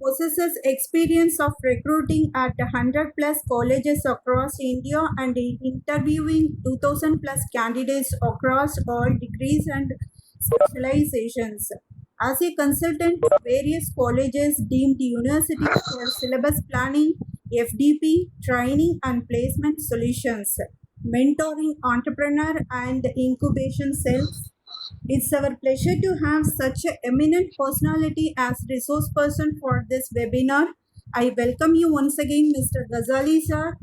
possesses experience of recruiting at 100 plus colleges across India and interviewing 2000 plus candidates across all degrees and specializations. As a consultant to various colleges deemed universities for syllabus planning, FDP, training and placement solutions, mentoring entrepreneur and incubation cells. It's our pleasure to have such an eminent personality as resource person for this webinar. I welcome you once again, Mr. Ghazali sir.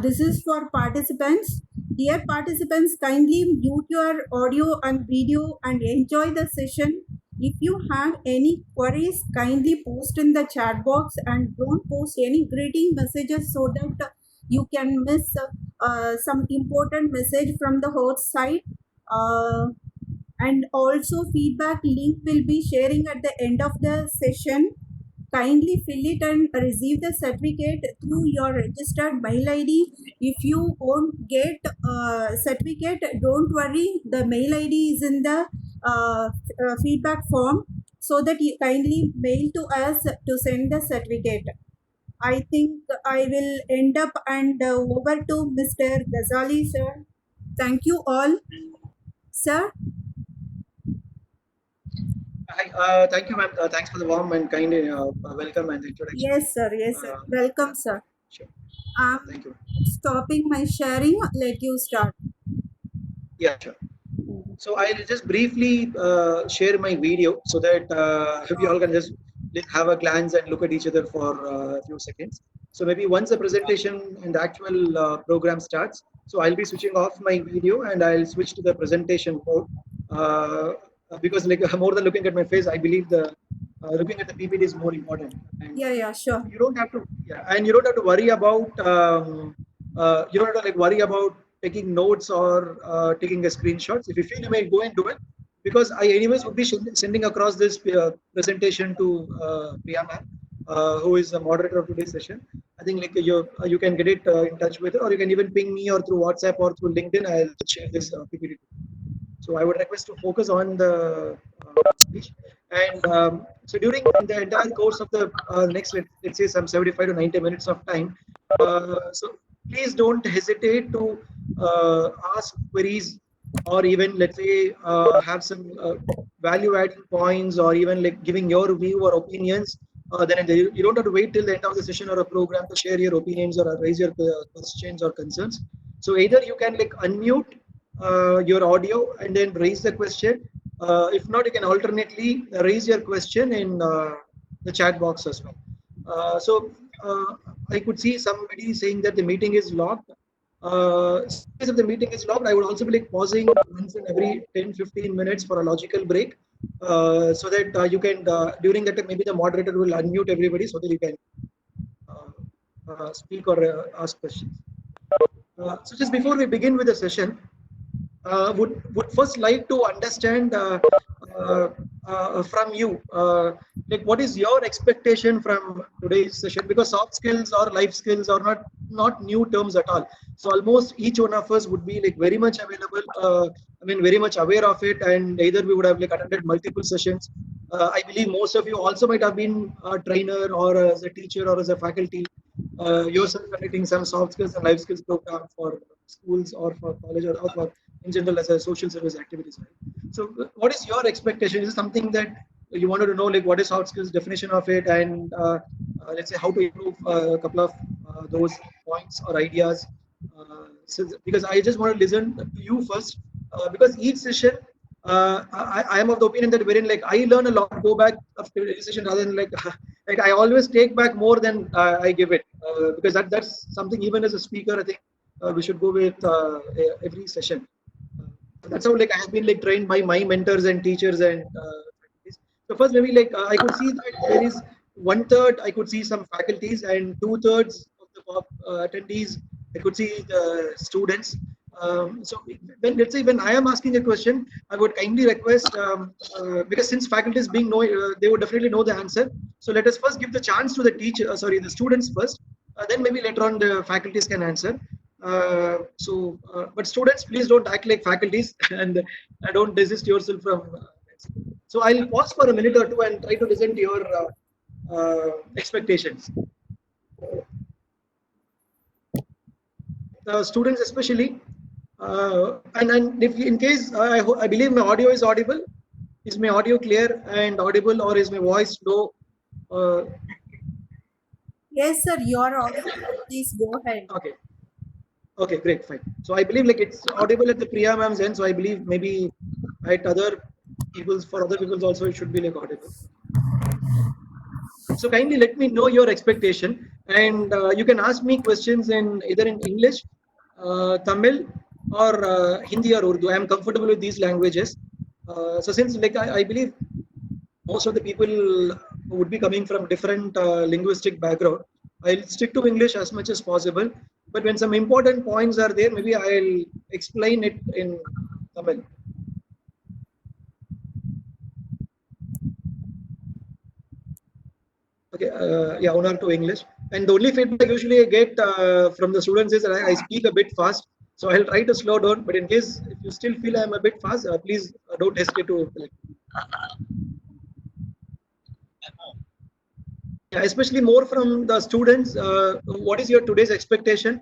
This is for participants. Dear participants, kindly mute your audio and video and enjoy the session. If you have any queries, kindly post in the chat box and don't post any greeting messages so that you can miss some important message from the host side. Uh, and also feedback link will be sharing at the end of the session. Kindly fill it and receive the certificate through your registered mail id. If you won't get certificate, don't worry, the mail id is in the feedback form, so that you kindly mail to us to send the certificate. I think I will end up and over to Mr. Ghazali sir. Thank you all, sir. Hi, thank you, ma'am. Thanks for the warm and kind welcome and introduction. Yes sir, yes sir, welcome sir. Sure. I'm Thank you. stopping my sharing. Let you start. Yeah, sure. So I'll just briefly share my video so that we all can just have a glance and look at each other for a few seconds. So maybe once the presentation and the actual program starts, so I'll be switching off my video and I'll switch to the presentation mode because like more than looking at my face, I believe the looking at the PPT is more important. And Yeah, sure. you don't have to, yeah, and you don't have to worry about you don't have to like worry about taking notes or taking a screenshots. If you feel, you may go and do it, because I anyways would be sending across this presentation to Priya ma'am, who is the moderator of today's session. I think like you can get it in touch with her, or you can even ping me or through WhatsApp or through LinkedIn. I'll share this PPT. So I would request to focus on the speech. And so during the entire course of the next, let's say some 75 to 90 minutes of time, so please don't hesitate to ask queries, or even let's say have some value adding points, or even like giving your view or opinions. Then you don't have to wait till the end of the session or a program to share your opinions or raise your questions or concerns. So either you can like unmute your audio and then raise the question. If not, you can alternately raise your question in the chat box as well. I could see somebody saying that the meeting is locked. If the meeting is locked, I would also be like pausing once in every 10-15 minutes for a logical break, so that you can during that time maybe the moderator will unmute everybody so that you can speak or ask questions. So just before we begin with the session, would first like to understand from you, like what is your expectation from today's session, because soft skills or life skills are not new terms at all. So almost each one of us would be like very much available, very much aware of it, and either we would have like attended multiple sessions. I believe most of you also might have been a trainer or as a teacher or as a faculty yourself, conducting some soft skills and life skills program for schools or for college, or for in general as a social service activities. So what is your expectation? Is it something that you wanted to know, like what is soft skills, definition of it, and let's say how to improve a couple of those points or ideas? So because I just want to listen to you first, because each session I am of the opinion that wherein like I learn a lot, go back after each session, rather than like I always take back more than I give it, because that's something even as a speaker I think we should go with every session. That's how like I have been like trained by my mentors and teachers and faculties. So first maybe like I could see that there is 1/3 I could see some faculties, and 2/3 of the attendees I could see the students. So when let's say when I am asking a question, I would kindly request, because since faculties being know, they would definitely know the answer. So let us first give the chance to the teacher, the students first. Then maybe later on the faculties can answer. But students, please don't act like faculties and don't desist yourself from So I'll pause for a minute or two and try to listen to your expectations. The students especially, and if in case I believe my audio is audible, is my audio clear and audible, or is my voice low? Uh, Yes, sir, your audio. Please go ahead. okay, okay, great, fine. So I believe like it's audible at the Priya ma'am's end. So I believe maybe at other people's, for other people's also it should be like audible. So kindly let me know your expectation, and you can ask me questions in either in English, Tamil, or Hindi or Urdu. I am comfortable with these languages. So since like I believe most of the people would be coming from different linguistic background, I'll stick to English as much as possible. But when some important points are there, maybe I'll explain it in Tamil. Okay, yeah, one or two English. And the only feedback usually I get from the students is that I speak a bit fast. So I'll try to slow down. But in case if you still feel I'm a bit fast, please don't hesitate to correct. Yeah, especially more from the students. What is your today's expectation?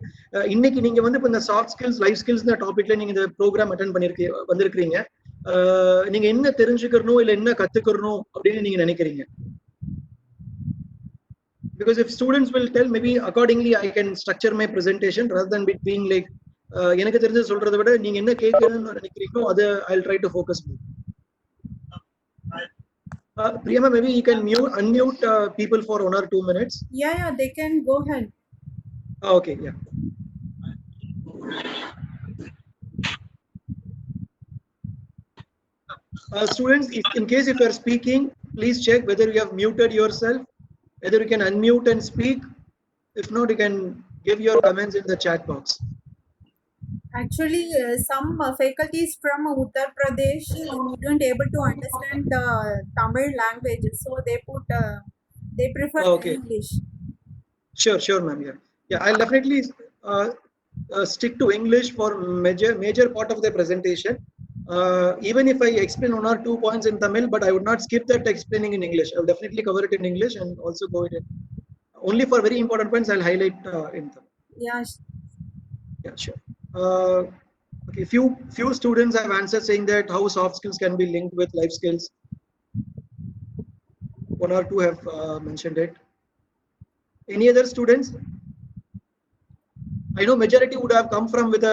இன்னைக்கு நீங்க வந்து இப்போ இந்த soft skills life skills டாபிக்ல நீங்க இந்த program attend பண்ணிருக்கீங்க வந்திருக்கிறீங்க. நீங்க என்ன தெரிஞ்சுக்கணும் இல்ல என்ன கத்துக்கணும் அப்படின்னு நீங்க நினைக்கிறீங்க? Because if students will tell, maybe accordingly I can structure my presentation rather than it being like எனக்கு தெரிஞ்சது சொல்றதை விட நீங்க என்ன கேட்கணும்னு நினைக்கிறீங்களோ அதை I'll try to focus more. Priyama, maybe you can unmute people for 1 or 2 minutes. Yeah, they can go ahead. Okay, yeah. Students, in case if you are speaking, please check whether you have muted yourself, whether you can unmute and speak. If not, you can give your comments in the chat box. Actually, some faculties from Uttar Pradesh weren't able to understand the Tamil language, so they prefer Okay. English. Sure, ma'am. Yeah, I'll definitely stick to English for major part of the presentation. Even if I explain 1 or 2 points in Tamil, but I would not skip that explaining in English. I'll definitely cover it in English and also go in. Only for very important points, I'll highlight in Tamil. Yeah. Yeah, sure. Okay, few students have answered saying that how soft skills can be linked with life skills. 1 or 2 have mentioned it. Any other students? I know majority would have come from with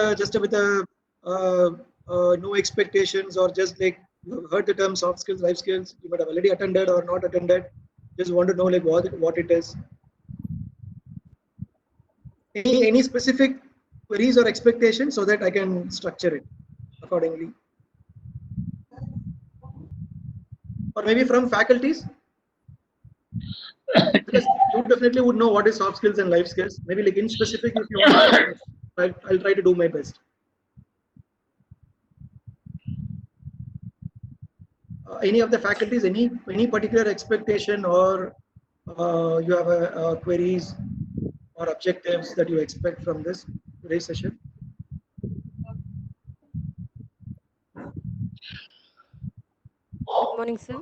no expectations, or just like you heard the term soft skills, life skills. You might have already attended or not attended. Just want to know like what it is. Any specific queries or expectations so that I can structure it accordingly. Or maybe from faculties. Because you definitely would know what is soft skills and life skills. Maybe like in specific, if you want, I'll try to do my best. Any of the faculties, any particular expectation, or you have queries or objectives that you expect from this today's session? Good morning, sir.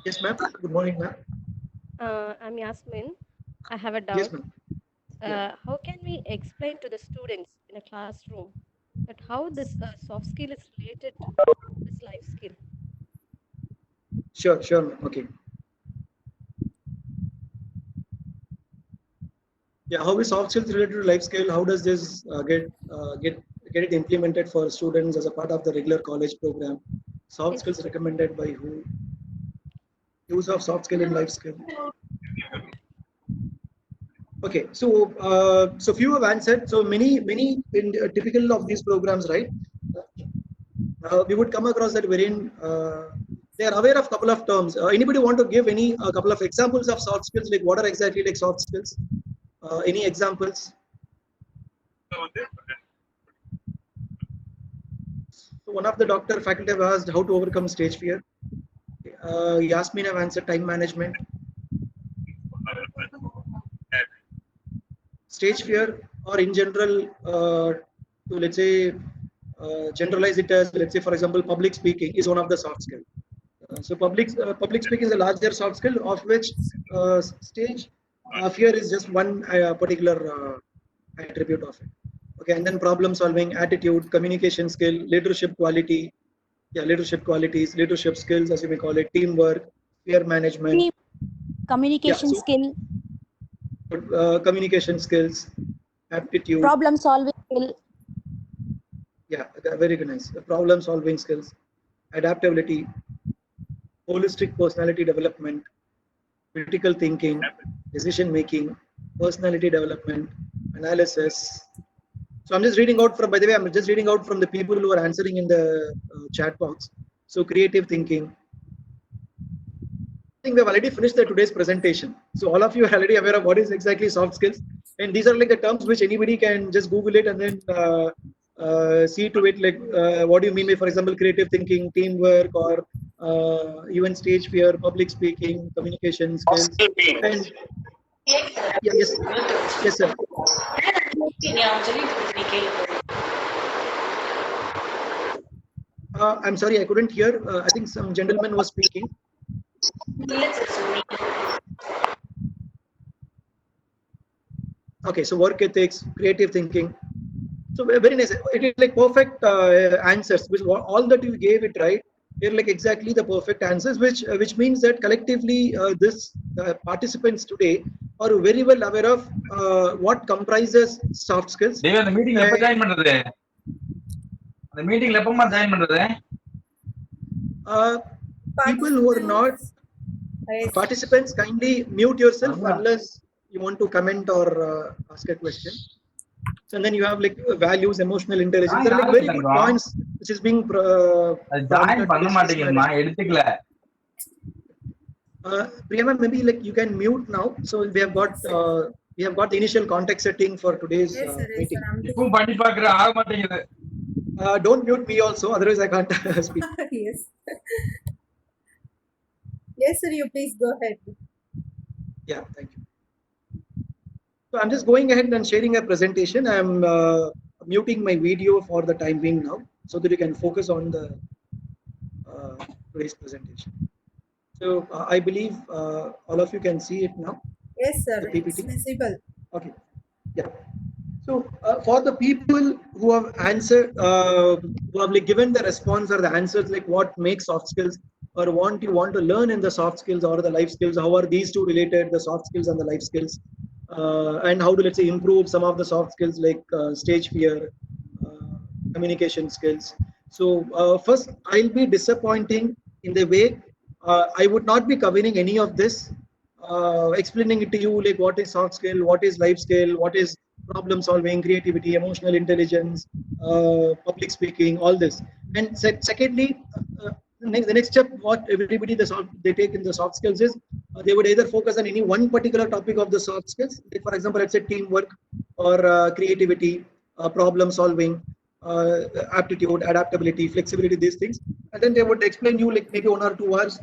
Yes, ma'am. Good morning, ma'am. I'm Yasmin. I have a doubt. Yes, ma'am. How can we explain to the students in a classroom that how this soft skill is related to this life skill? Sure, ma'am. Okay. Yeah, how is soft skills related to life skill? How does this get it implemented for students as a part of the regular college program? Soft skills recommended by who? Use of soft skill in life skill. Okay, so few have answered. So many in typical of these programs, right? We would come across that wherein they are aware of couple of terms. Anybody want to give any couple of examples of soft skills? Like what are exactly like soft skills? Any examples? So one of the doctor faculty have asked how to overcome stage fear. Yasmin have answered time management. Stage fear, or in general, to let's say generalize it as, let's say for example, public speaking is one of the soft skills. So public speaking is a larger soft skill, of which stage fear is just one particular attribute of it. Okay, and then problem solving, attitude, communication skill, leadership quality, yeah, leadership qualities, leadership skills, as you may call it, teamwork, fear management. Team Yeah, communication so skill, communication skills, aptitude. problem solving skill, Yeah, very good, nice. Problem solving skills, adaptability, holistic personality development, critical thinking, decision making, personality development, analysis. So I'm just reading out from, by the way, I'm just reading out from the people who are answering in the chat box. So creative thinking. I think we've already finished today's presentation. So all of you are already aware of what is exactly soft skills. And these are like the terms which anybody can just Google it and then see to it, like what do you mean by, for example, creative thinking, teamwork, or even stage fear, public speaking, communication skills. And yeah, yes, yes, sir. I'm sorry, I couldn't hear. I think some gentleman was speaking. Okay, so work ethics, creative thinking. So very nice. It is like perfect answers. Which all that you gave it right. They're like exactly the perfect answers, which means that collectively this participants today are very well aware of what comprises soft skills. Dave, அந்த மீட்டிங்ல எப்ப join பண்றது? அந்த மீட்டிங்ல எப்பமா join பண்றது? People who are not participants, kindly mute yourself unless you want to comment or ask a question. So, and then you have like values, emotional intelligence. There are like very good points which is being join பண்ண மாட்டீங்கம்மா, எடுத்துக்கல. Priyama, maybe like you can mute now. So we have got the initial context setting for today's meeting. இப்பவும் பண்ணி பார்க்கற ஆக மாட்டேங்குது. Don't mute me also, otherwise I can't speak. Yes. Yes, sir, you please go ahead. Yeah, thank you. So I'm just going ahead and sharing a presentation. I'm muting my video for the time being now, so that you can focus on the today's presentation. So I believe all of you can see it now. Yes, sir. The PPT. It's visible. Okay. Yeah. So for the people who have answered, who have like given the response or the answers, like what makes soft skills, or what you want to learn in the soft skills or the life skills, how are these two related, the soft skills and the life skills, and how to, let's say, improve some of the soft skills like stage fear, communication skills. So first, I'll be disappointing in the way I would not be covering any of this, explaining it to you like what is soft skill, what is life skill, what is problem solving, creativity, emotional intelligence, public speaking, all this. And secondly, the next step, what everybody they take in the soft skills is they would either focus on any one particular topic of the soft skills, like for example, let's say teamwork or creativity, problem solving, aptitude, adaptability, flexibility, these things, and then they would explain you like maybe 1 or 2 hours,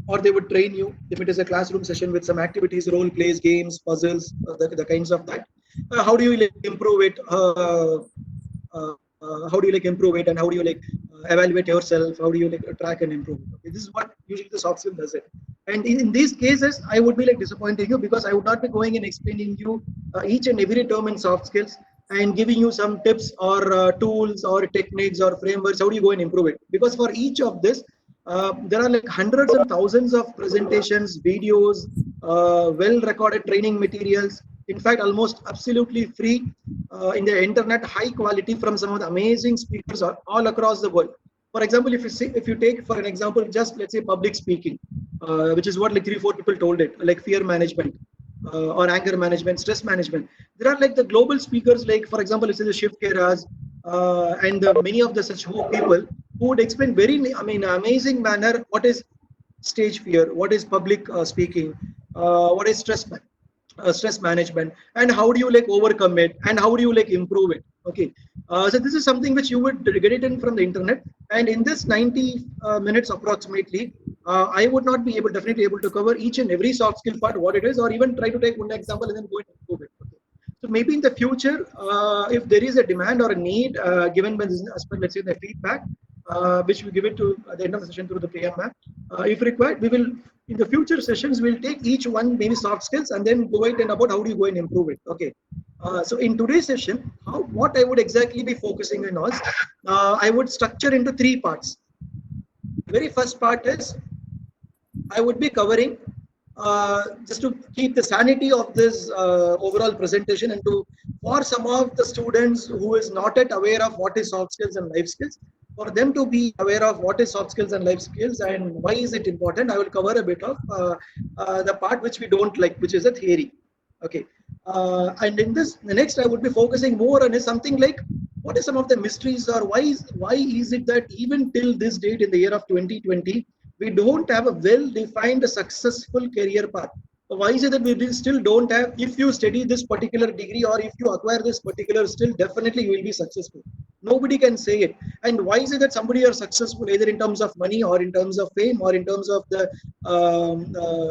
or they would train you if it is a classroom session with some activities, role plays, games, puzzles, the kinds of that. How do you like improve it? How do you like improve it, and how do you like evaluate yourself? How do you like track and improve? Okay, this is what usually the soft skill does it. And in these cases, I would be like disappointing you, because I would not be going and explaining you each and every term in soft skills and giving you some tips or tools or techniques or frameworks. How do you go and improve it? Because for each of this, there are like hundreds and thousands of presentations, videos, well-recorded training materials. In fact, almost absolutely free in the internet, high quality from some of the amazing speakers all across the world. For example, if you take for an example, just let's say public speaking, which is what like 3-4 people told it, like fear management or anger management, stress management. There are like the global speakers, like for example, let's say the Shiv Keras and many of the such people who would explain very, amazing manner what is stage fear, what is public speaking, what is stress management, and how do you like overcome it, and how do you like improve it. Okay, so this is something which you would get it in from the internet, and in this 90 minutes approximately, I would not be definitely able to cover each and every soft skill part, what it is, or even try to take one example and then go and improve it. Okay. So maybe in the future, if there is a demand or a need given by this, as per let's say the feedback, which we give it to at the end of the session through the PM map, If required, we will in the future sessions we'll take each one maybe soft skills and then go it and about how do you go and improve it. Okay. So in today's session, what I would exactly be focusing on was I would structure into three parts. Very first part is I would be covering just to keep the sanity of this overall presentation and to for some of the students who is not yet aware of what is soft skills and life skills, for them to be aware of what is soft skills and life skills and why is it important, I will cover a bit of the part which we don't like, which is a theory. Okay. And in this, the next I would be focusing more on is something like what is some of the mysteries or why is it that even till this date in the year of 2020 we don't have a well-defined successful career path. Why is it that we still don't have? If you study this particular degree or if you acquire this particular skill, definitely you will be successful. Nobody can say it. And why is it that somebody are successful either in terms of money or in terms of fame or in terms of the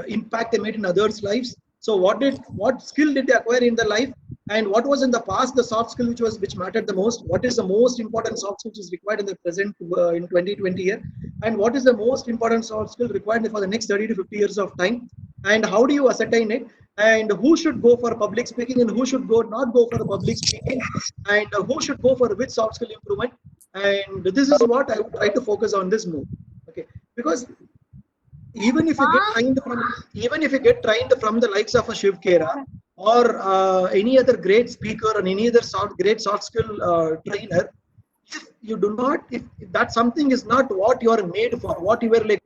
impact they made in others' lives? So what skill did they acquire in their life? And what was in the past the soft skill which mattered the most? What is the most important soft skill which is required in the present in 2020 year? And what is the most important soft skill required for the next 30 to 50 years of time? And how do you ascertain it? And who should go for public speaking and who should not go for the public speaking? And who should go for which soft skill improvement? And this is what I would try to focus on this more. Okay, because even if you get trained from the likes of a Shiv Khera or any other great speaker or any other great soft skill trainer, if you do not, if that something is not what you are made for, what you were like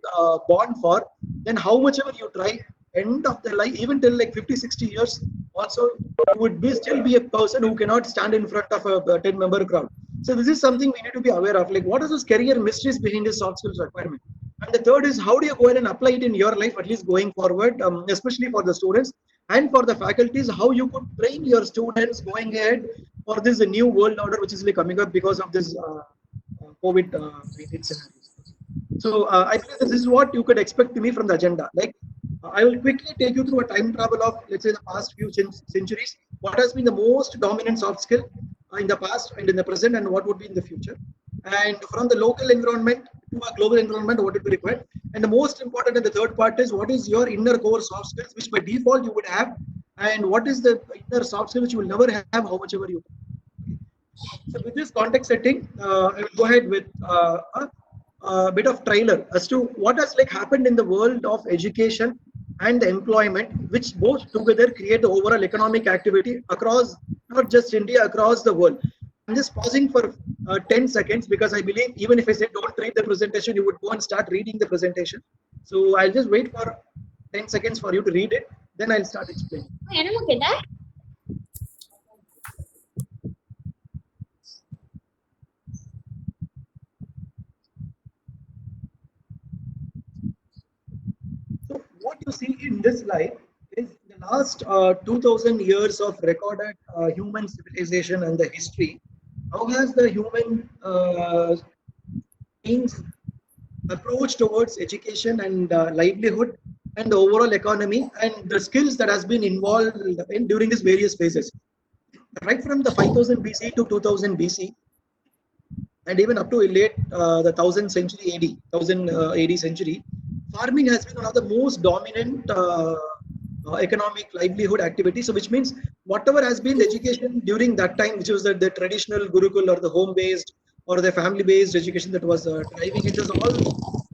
born for, then how much ever you try, end of the life, even till like 50, 60 years, also you would be still be a person who cannot stand in front of a 10-member crowd. So this is something we need to be aware of. Like, what is this career mysteries behind this soft skills requirement? And the third is how do you go ahead and apply it in your life, at least going forward, especially for the students and for the faculties, how you could train your students going ahead for this new world order which is like coming up because of this COVID-19 scenarios. So I believe this is what you could expect to me from the agenda. Like I will quickly take you through a time travel of, let's say, the past few centuries. What has been the most dominant soft skill in the past and in the present, and what would be in the future? And from the local environment to a global environment, what would be required? And the most important in the third part is what is your inner core soft skills, which by default you would have, and what is the inner soft skill which you will never have, how much ever you. So with this context setting, I will go ahead with a bit of trailer as to what has like happened in the world of education and the employment, which both together create the overall economic activity across not just India, across the world. I'm just pausing for 10 seconds because I believe even if I say don't read the presentation, you would go and start reading the presentation. So I'll just wait for 10 seconds for you to read it. Then I'll start explaining. So what you see in this slide is the last 2000 years of recorded human civilization and the history. How has the human beings approach towards education and livelihood and the overall economy and the skills that has been involved in during these various phases? Right from the 5000 BC to 2000 BC, and even up to late the 1000 century AD, 1000 AD century, farming has been one of the most dominant economic livelihood activity. So which means whatever has been the education during that time, which was the traditional Gurukul or the home-based or the family-based education that was driving, it was all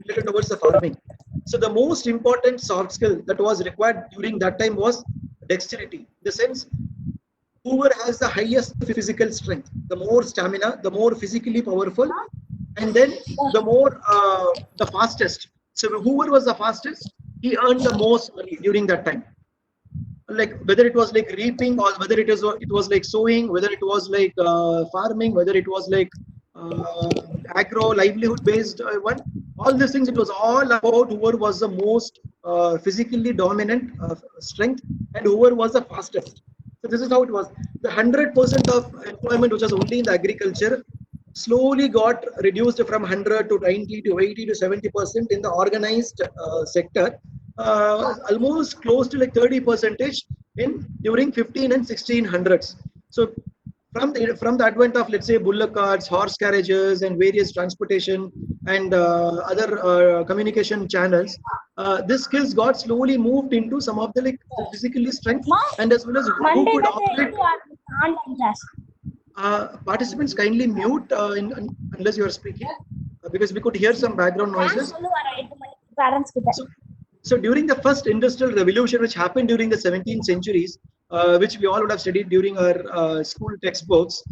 related towards the farming. So the most important soft skill that was required during that time was dexterity. In the sense, whoever has the highest physical strength, the more stamina, the more physically powerful, and then the more the fastest. So whoever was the fastest, he earned the most money during that time. Like whether it was like reaping or whether it was like sowing, whether it was like farming, whether it was like agro livelihood based one, all these things, it was all about whoever was the most physically dominant strength and whoever was the fastest. So this is how it was. The 100% of employment which was only in the agriculture slowly got reduced from 100 to 90 to 80 to 70% in the organized sector, almost close to like 30% in during 15 and 1600s. So from the advent of, let's say, bullock carts, horse carriages, and various transportation and other communication channels, this skills got slowly moved into some of the like physically strength and as well as who could operate. Online class. Participants kindly mute unless you are speaking because we could hear some background noises. Parents கிட்ட. So during the first industrial revolution, which happened during the 17th centuries, which we all would have studied during our school textbooks,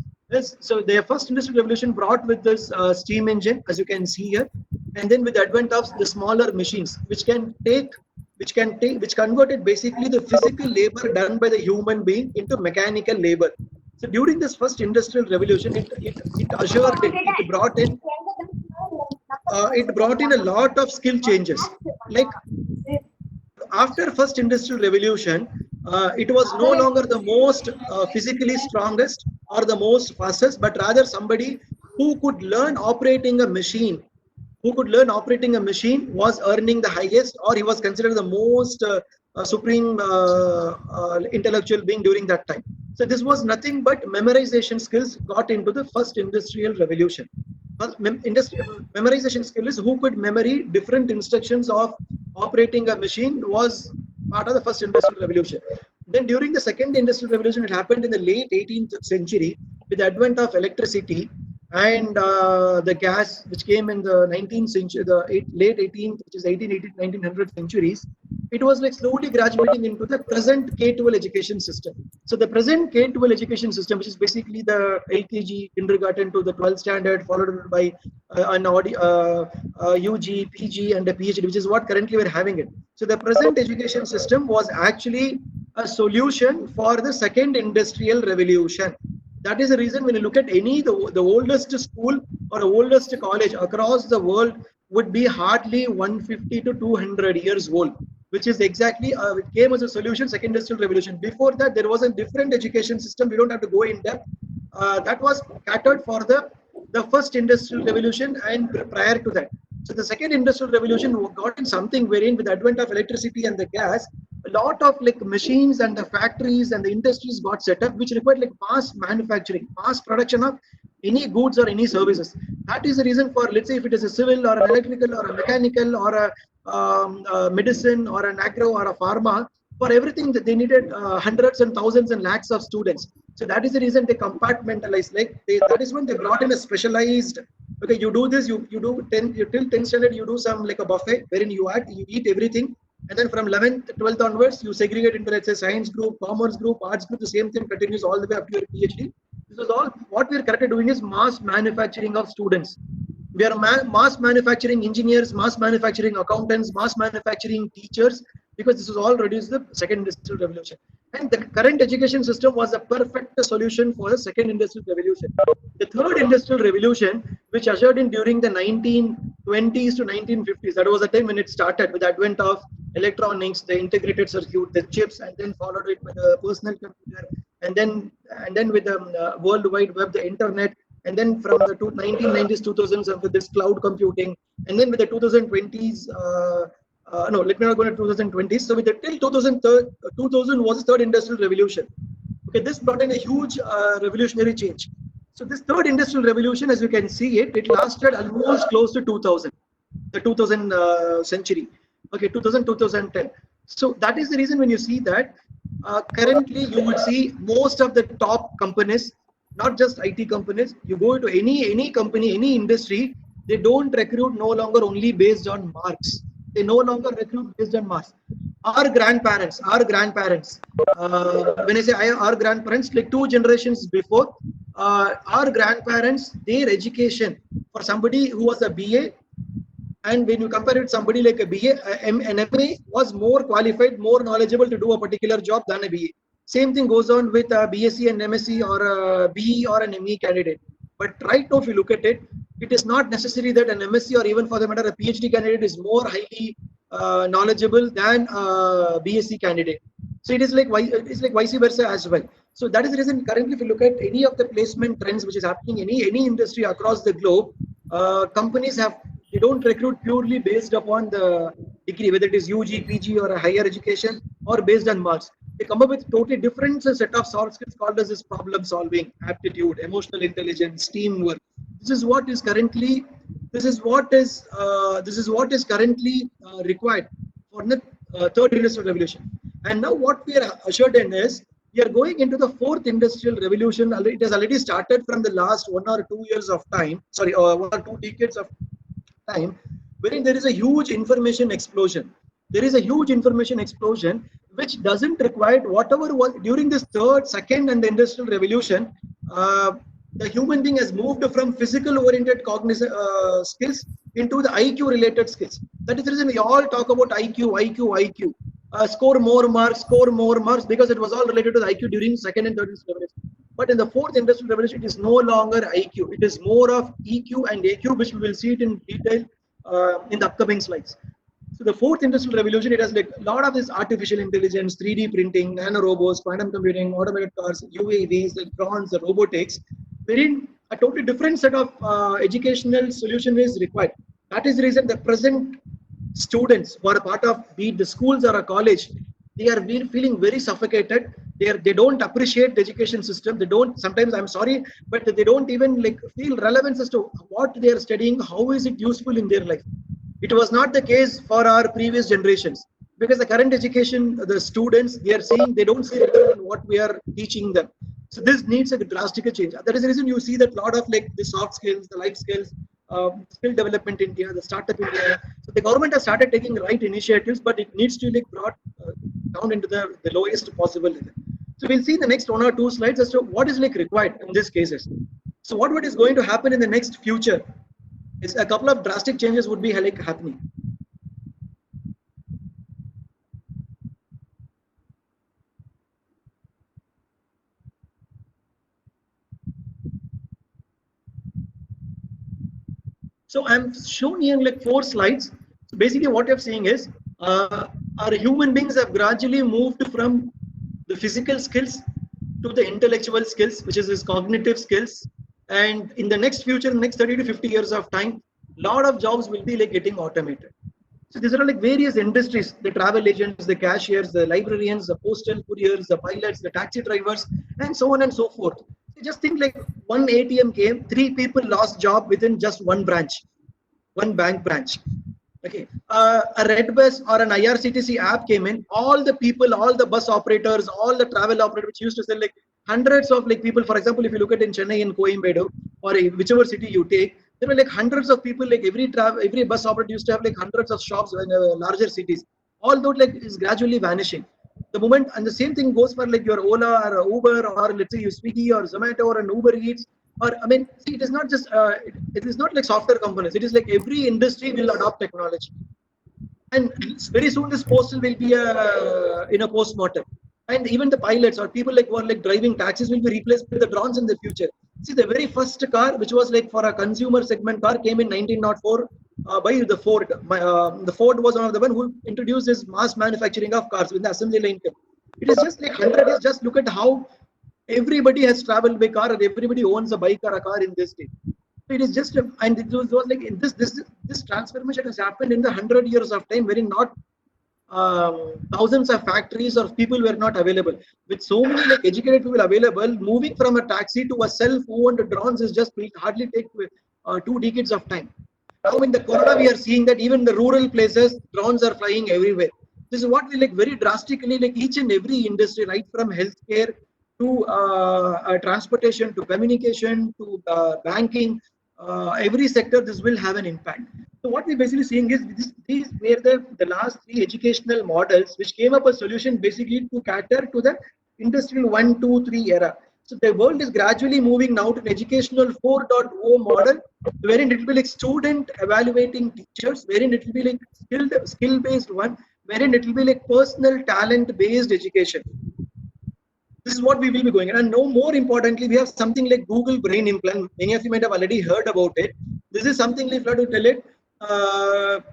so their first industrial revolution brought with this steam engine, as you can see here, and then with the advent of the smaller machines, which converted basically the physical labor done by the human being into mechanical labor. So during this first industrial revolution, it brought in a lot of skill changes. Like after first industrial revolution, it was no longer the most physically strongest or the most fastest, but rather somebody who could learn operating a machine. Who could learn operating a machine was earning the highest, or he was considered the most supreme intellectual being during that time. So this was nothing but memorization skills got into the first industrial revolution. Memorization skill is who could memory different instructions of operating a machine was part of the first industrial revolution. Then during the second industrial revolution, it happened in the late 18th century with the advent of electricity and the gas, which came in the 19th century, late 18th, which is 1880s, 1900 centuries. It was like slowly graduating into the present K-12 education system. So the present K-12 education system, which is basically the LKG, kindergarten to the 12th standard, followed by an UG, PG, and a PhD, which is what currently we're having it. So the present education system was actually a solution for the second industrial revolution. That is the reason when you look at the oldest school or the oldest college across the world would be hardly 150 to 200 years old, which is exactly, it came as a solution, second industrial revolution. Before that, there was a different education system. We don't have to go in depth. That was catered for the first industrial revolution and prior to that. So the second industrial revolution got in something wherein with the advent of electricity and the gas, a lot of like machines and the factories and the industries got set up, which required like mass manufacturing, mass production of any goods or any services. That is the reason for, let's say, if it is a civil or an electrical or a mechanical or a medicine or an agro or a pharma, for everything that they needed hundreds and thousands and lakhs of students. So that is the reason they compartmentalized. That is when they brought in a specialized. Okay, you do this. You do till 10th standard. You do some like a buffet wherein you eat everything, and then from 11th, 12th onwards, you segregate into, let's say, science group, commerce group, arts group. The same thing continues all the way up to your PhD. This is all what we are currently doing is mass manufacturing of students. We are mass manufacturing engineers, mass manufacturing accountants, mass manufacturing teachers, because this is all reduced the second industrial revolution. And the current education system was a perfect solution for the second industrial revolution. The third industrial revolution, which ushered in during the 1920s to 1950s, that was the time when it started with the advent of electronics, the integrated circuit, the chips, and then followed it with the personal computer, and then with the World Wide Web, the internet, and then from the 1990s, 2000s with this cloud computing, and then with the 2020s. No, let me not go to 2020s. So with the till 2000 was the third industrial revolution. Okay, this brought in a huge revolutionary change. So this third industrial revolution, as you can see it lasted almost close to 2000, the 2000 century. Okay, 2010. So that is the reason when you see that currently you would see most of the top companies, not just IT companies, you go to any company, any industry, they don't recruit no longer only based on marks. They no longer recruit based on marks. Our grandparents, when I say our grandparents, like 2 generations before, our grandparents, their education for somebody who was a BA, and when you compare it with somebody like a BA, an MA was more qualified, more knowledgeable to do a particular job than a BA. Same thing goes on with a BSc and MSc or a BE or an ME candidate. But right now, if you look at it, it is not necessary that an MSc or even for the matter a PhD candidate is more highly knowledgeable than a BSc candidate. So it's like vice versa as well. So that is the reason currently if you look at any of the placement trends which is happening in any industry across the globe, companies they don't recruit purely based upon the degree, whether it is UG, PG or a higher education or based on marks. They come up with totally different set of soft skills called as this problem solving, aptitude, emotional intelligence, teamwork. This is what is currently this is what is currently required for the third industrial revolution. And now what we are assured in is we are going into the fourth industrial revolution. It has already started from the last 1 or 2 years of time. Sorry, 1 or 2 decades of time, wherein there is a huge information explosion. There is a huge information explosion which doesn't require whatever was during this third, second, and the industrial revolution. The human being has moved from physical oriented cognitive skills into the IQ related skills. That is the reason we all talk about IQ, IQ, IQ. Score more marks, because it was all related to the IQ during second and third industrial revolution. But in the fourth industrial revolution, it is no longer IQ. It is more of EQ and AQ, which we will see it in detail in the upcoming slides. So the fourth industrial revolution, it has like a lot of this artificial intelligence, 3D printing, nanorobots, quantum computing, automated cars, UAVs, the drones, the robotics, wherein a totally different set of educational solution is required. That is the reason the present students who are a part of, be it the schools or a college, they are feeling very suffocated. They don't appreciate the education system. They don't, sometimes, I'm sorry, but they don't even like feel relevance as to what they are studying, how is it useful in their life. It was not the case for our previous generations, because the current education, the students, they are saying they don't see relevance in what we are teaching them. So this needs a drastic change. That is the reason you see that a lot of like the soft skills, the life skills, skill development India, the startup India. So the government has started taking right initiatives, but it needs to like brought down into the lowest possible level. So we'll see in the next 1 or 2 slides as to what is like required in these cases. So what is going to happen in the next future is a couple of drastic changes would be like happening. So I'm shown here like 4 slides. So basically what you're seeing is our human beings have gradually moved from the physical skills to the intellectual skills, which is his cognitive skills. And in the next future, next 30 to 50 years of time, lot of jobs will be like getting automated. So these are like various industries: the travel agents, the cashiers, the librarians, the postal couriers, the pilots, the taxi drivers, and so on and so forth. So just think like one ATM came, 3 people lost job within just one branch, one bank branch. Okay, a red bus or an IRCTC app came in. All the people, all the bus operators, all the travel operators, which used to sell like hundreds of like people. For example, if you look at in Chennai and Coimbatore or whichever city you take, there were like hundreds of people. Like every bus operator used to have like hundreds of shops in larger cities. All those like is gradually vanishing. The moment, and the same thing goes for like your Ola or Uber, or let's say you Swiggy or Zomato or an Uber Eats. Or I mean, see, it is not just it is not like software components. It is like every industry will adopt technology, and very soon this postal will be a in a postmortem, and even the pilots or people like who are like driving taxis will be replaced with the drones in the future. See, the very first car, which was like for a consumer segment car, came in 1904 by the Ford. The Ford was one of the one who introduced this mass manufacturing of cars with the assembly line. It is just like 100 years. Just look at how everybody has traveled by car, and everybody owns a bike or a car in this state. It is just and it was like in this transformation has happened in the 100 years of time, wherein not thousands of factories or people were not available. With so many like educated people available, moving from a taxi to a self-owned drones is just will hardly take 2 decades of time. Now in the corona, we are seeing that even the rural places, drones are flying everywhere. This is what we like very drastically, like each and every industry, right from healthcare to transportation to communication to banking, every sector, this will have an impact. So what we're basically seeing is these were the last 3 educational models which came up a solution basically to cater to the industrial 1, 2, 3 era. So the world is gradually moving now to an educational 4.0 model, wherein it will be like student evaluating teachers, wherein it will be like skill based one, wherein it will be like personal talent based education. This is what we will be going. And no more importantly, we have something like Google Brain Implant. Many of you might have already heard about it. This is something like, if I to tell it, a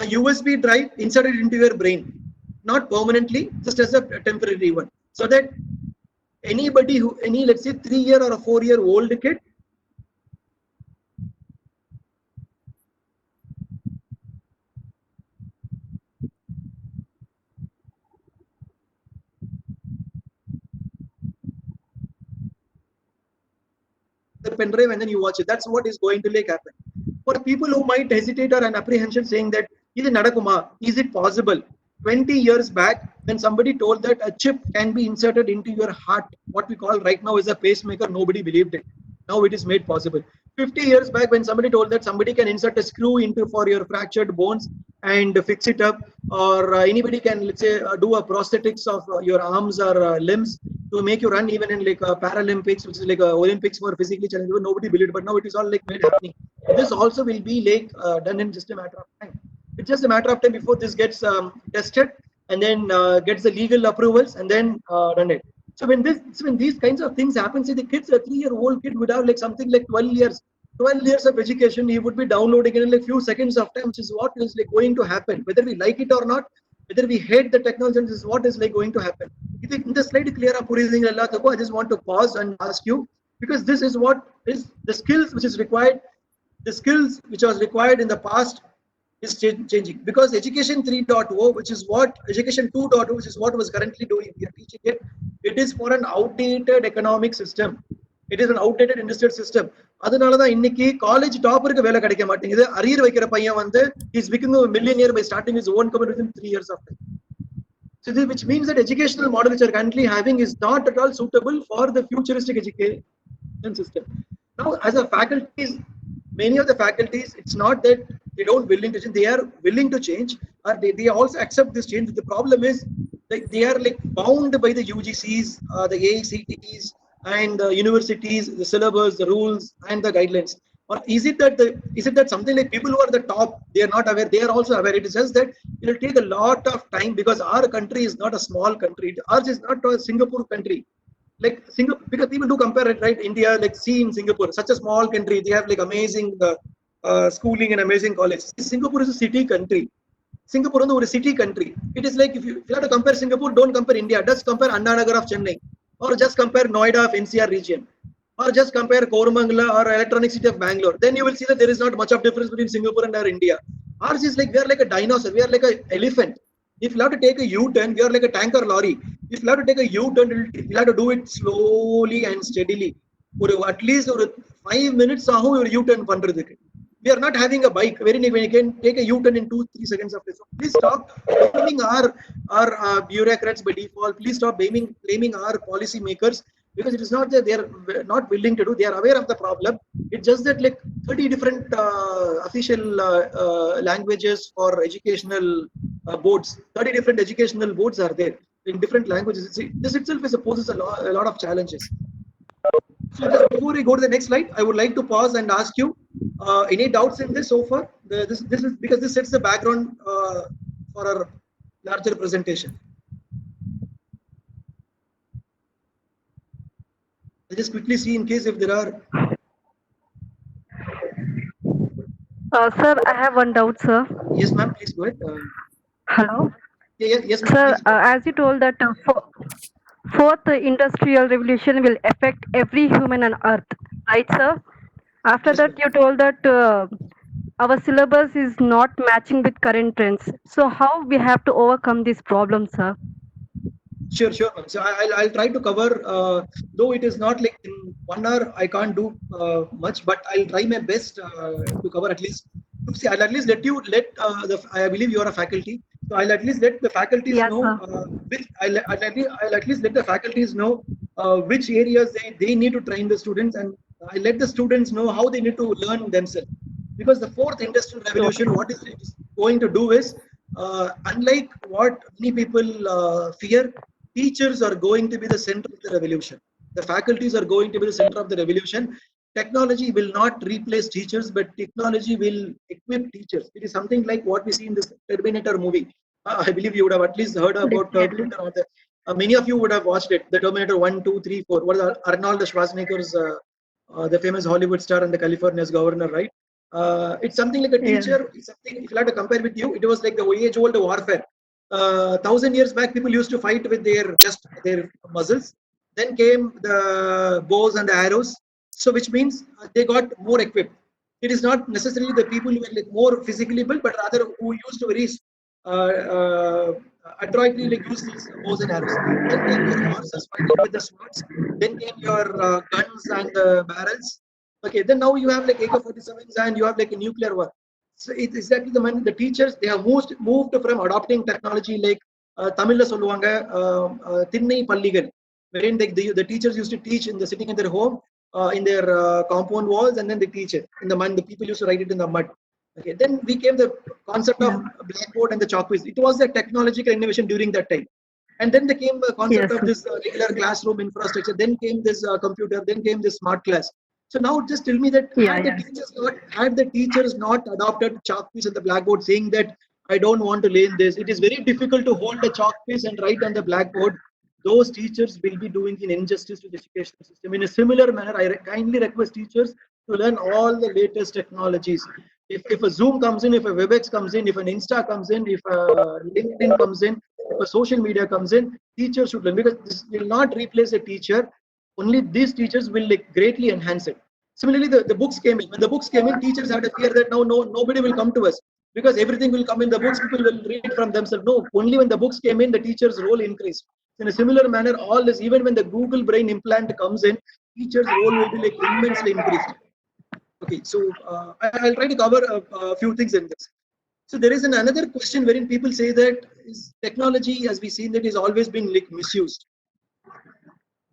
USB drive inserted into your brain, not permanently, just as a temporary one, so that anybody who let's say 3 year or a 4 year old kid the pen drive and then you watch it. That's what is going to like happen. For people who might hesitate or an apprehension saying that, is it possible? 20 years back, when somebody told that a chip can be inserted into your heart, what we call right now is a pacemaker, nobody believed it. Now it is made possible. 50 years back, when somebody told that somebody can insert a screw into for your fractured bones and fix it up, or anybody can, let's say, do a prosthetics of your arms or limbs to make you run even in like Paralympics, which is like Olympics for physically challenged, nobody believed. But now it is all like made happening. This also will be like done in just a matter of time. It's just a matter of time before this gets tested and then gets the legal approvals and then done it. So when these kinds of things happen, say the kids, a 3-year-old kid would have like something like 12 years of education. He would be downloading it in like few seconds of time, which is what is like going to happen, whether we like it or not, whether we hate the technology. This is what is like going to happen. In the slide clear up, I just want to pause and ask you, because this is what is the skills which is required. The skills which was required in the past is changing, because education 3.0, which is what education 2.0, which is what was currently doing, we are teaching it. It is for an outdated economic system. It is an outdated industrial system. அதனாலதான் இன்னைக்கு college டாப்பருக்கு வேலை கிடைக்க மாட்டேங்குது. Arrear வைக்கிற பையன் வந்து is becoming a millionaire by starting his own company within 3 years of time. So this, which means that educational model which are currently having is not at all suitable for the futuristic education system. Now, as a faculties, many of the faculties, it's not that they don't willing to change, they are willing to change, or they also accept this change. The problem is like they are like bound by the UGCs, the AICTEs, and the universities, the syllabus, the rules, and the guidelines. Or is it that something like people who are the top, they are not aware, they are also aware? It is just that it will take a lot of time, because our country is not a small country. Ours is not a Singapore country. Like Singapore, because people do compare it, right? India, like see in Singapore, such a small country, they have like amazing schooling and amazing college. Singapore is a city country. Singapore is a city country. It is like if you have to compare Singapore, don't compare India. Just compare Anna Nagar of Chennai, or just compare Noida of NCR region, or just compare Koramangala or Electronic City of Bangalore. Then you will see that there is not much of difference between Singapore and our India. Ours is like we are like a dinosaur. We are like an elephant. If you have to take a U-turn, we are like a tanker lorry. If you have to take a U-turn, you have to do it slowly and steadily. For at least 5 minutes, U-turn பண்றதுக்கு. We are not having a bike wherein we can take a U-turn in 2-3 seconds of this. So please stop blaming our bureaucrats by default. Please stop blaming our policy makers, because it is not that they are not willing to do. They are aware of the problem. It's just that like 30 different official languages for educational boards. 30 different educational boards are there in different languages. This itself poses a lot of challenges. So just before we go to the next slide, I would like to pause and ask you, any doubts in this so far? This is because this sets the background for our larger presentation. I'll just quickly see in case if there are. Sir, I have one doubt, sir. Yes, ma'am, please go ahead. Hello. Yes, ma'am, Sir, please. as you told that fourth industrial revolution will affect every human on earth, right, sir? After Yes, that, ma'am. you told that our syllabus is not matching with current trends. So how we have to overcome this problem, sir? Sure. So I'll try to cover, though it is not like in 1 hour, I can't do much, but I'll try my best to cover at least. See, I'll at least I believe you are a faculty, so I'll at least let the faculties Yes, know sir. I'll at least let the faculties know which areas they need to train the students, and I'll let the students know how they need to learn themselves. Because the fourth industrial revolution, what it is going to do is, unlike what many people fear, teachers are going to be the center of the revolution. The faculties are going to be the center of the revolution. Technology will not replace teachers, but technology will equip teachers. It is something like what we see in this Terminator movie. I believe you would have at least heard about Definitely. Terminator. Or many of you would have watched it, the Terminator 1, 2, 3, 4. What is Arnold Schwarzenegger's, the famous Hollywood star and the California's governor, right? It's something like a Yeah. teacher. It's something, if you have to compare with you, it was like the age-old warfare. 1,000 years back, people used to fight with just their muscles. Then came the bows and the arrows. So which means they got more equipped. It is not necessarily the people who were like more physically built, but rather who used to very adroitly like use these bows and arrows. Then came your horses fighting with the swords. Then came your guns and the barrels. Okay, then now you have like AK-47s and you have like a nuclear one. So it's exactly the teachers, they have moved from adopting technology like Tamil சொல்லுவாங்க திண்ணை பள்ளிகள், wherein the teachers used to teach in the sitting in their home, in their compound walls, and then they teach it in the mud. The people used to write it in the mud. Okay, then we came the concept of blackboard and the chalk quiz. It was a technological innovation during that time. And then there came the concept of this regular classroom infrastructure. Then came this computer. Then came this smart class. So now just tell me that had the teachers not adopted chalk piece and the blackboard, saying that I don't want to learn this, it is very difficult to hold a chalk piece and write on the blackboard. Those teachers will be doing an injustice to the educational system. In a similar manner, I kindly request teachers to learn all the latest technologies. If a Zoom comes in, if a WebEx comes in, if an Insta comes in, if a LinkedIn comes in, if a social media comes in, teachers should learn, because this will not replace a teacher. Only these teachers will like greatly enhance it. Similarly, the books came in. When the books came in, teachers had a fear that now nobody will come to us because everything will come in the books. People will read from themselves. No, only when the books came in, the teacher's role increased. In a similar manner, all this, even when the Google Brain implant comes in, teacher's role will be like immensely increased. Okay, so I'll try to cover a few things in this. So there is another question wherein people say that technology, as we seen, that is always been like misused.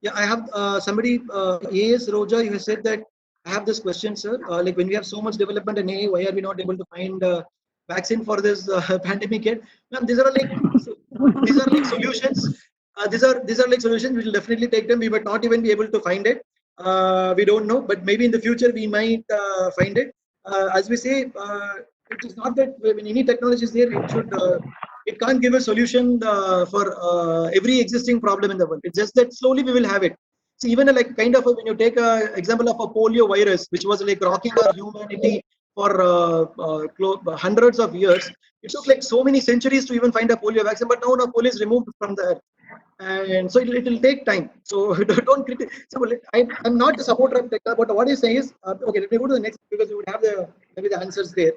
Yeah, I have somebody, AS Roja, you have said that I have this question, sir. Like when we have so much development in AI, why are we not able to find vaccine for this pandemic yet? Ma'am, these are like solutions. These are like solutions which will definitely take them. We might not even be able to find it. We don't know, but maybe in the future we might find it. As we say, it is not that when any technology is there, it can't give a solution for every existing problem in the world. It's just that slowly we will have it. So even like kind of when you take a example of a polio virus, which was like rocking our humanity for hundreds of years, it took like so many centuries to even find a polio vaccine. But now polio is removed from the earth, and so it will take time. So don't criticize. So I'm not a supporter of technology, but what you say is okay. Let me go to the next because you would have maybe the answers there.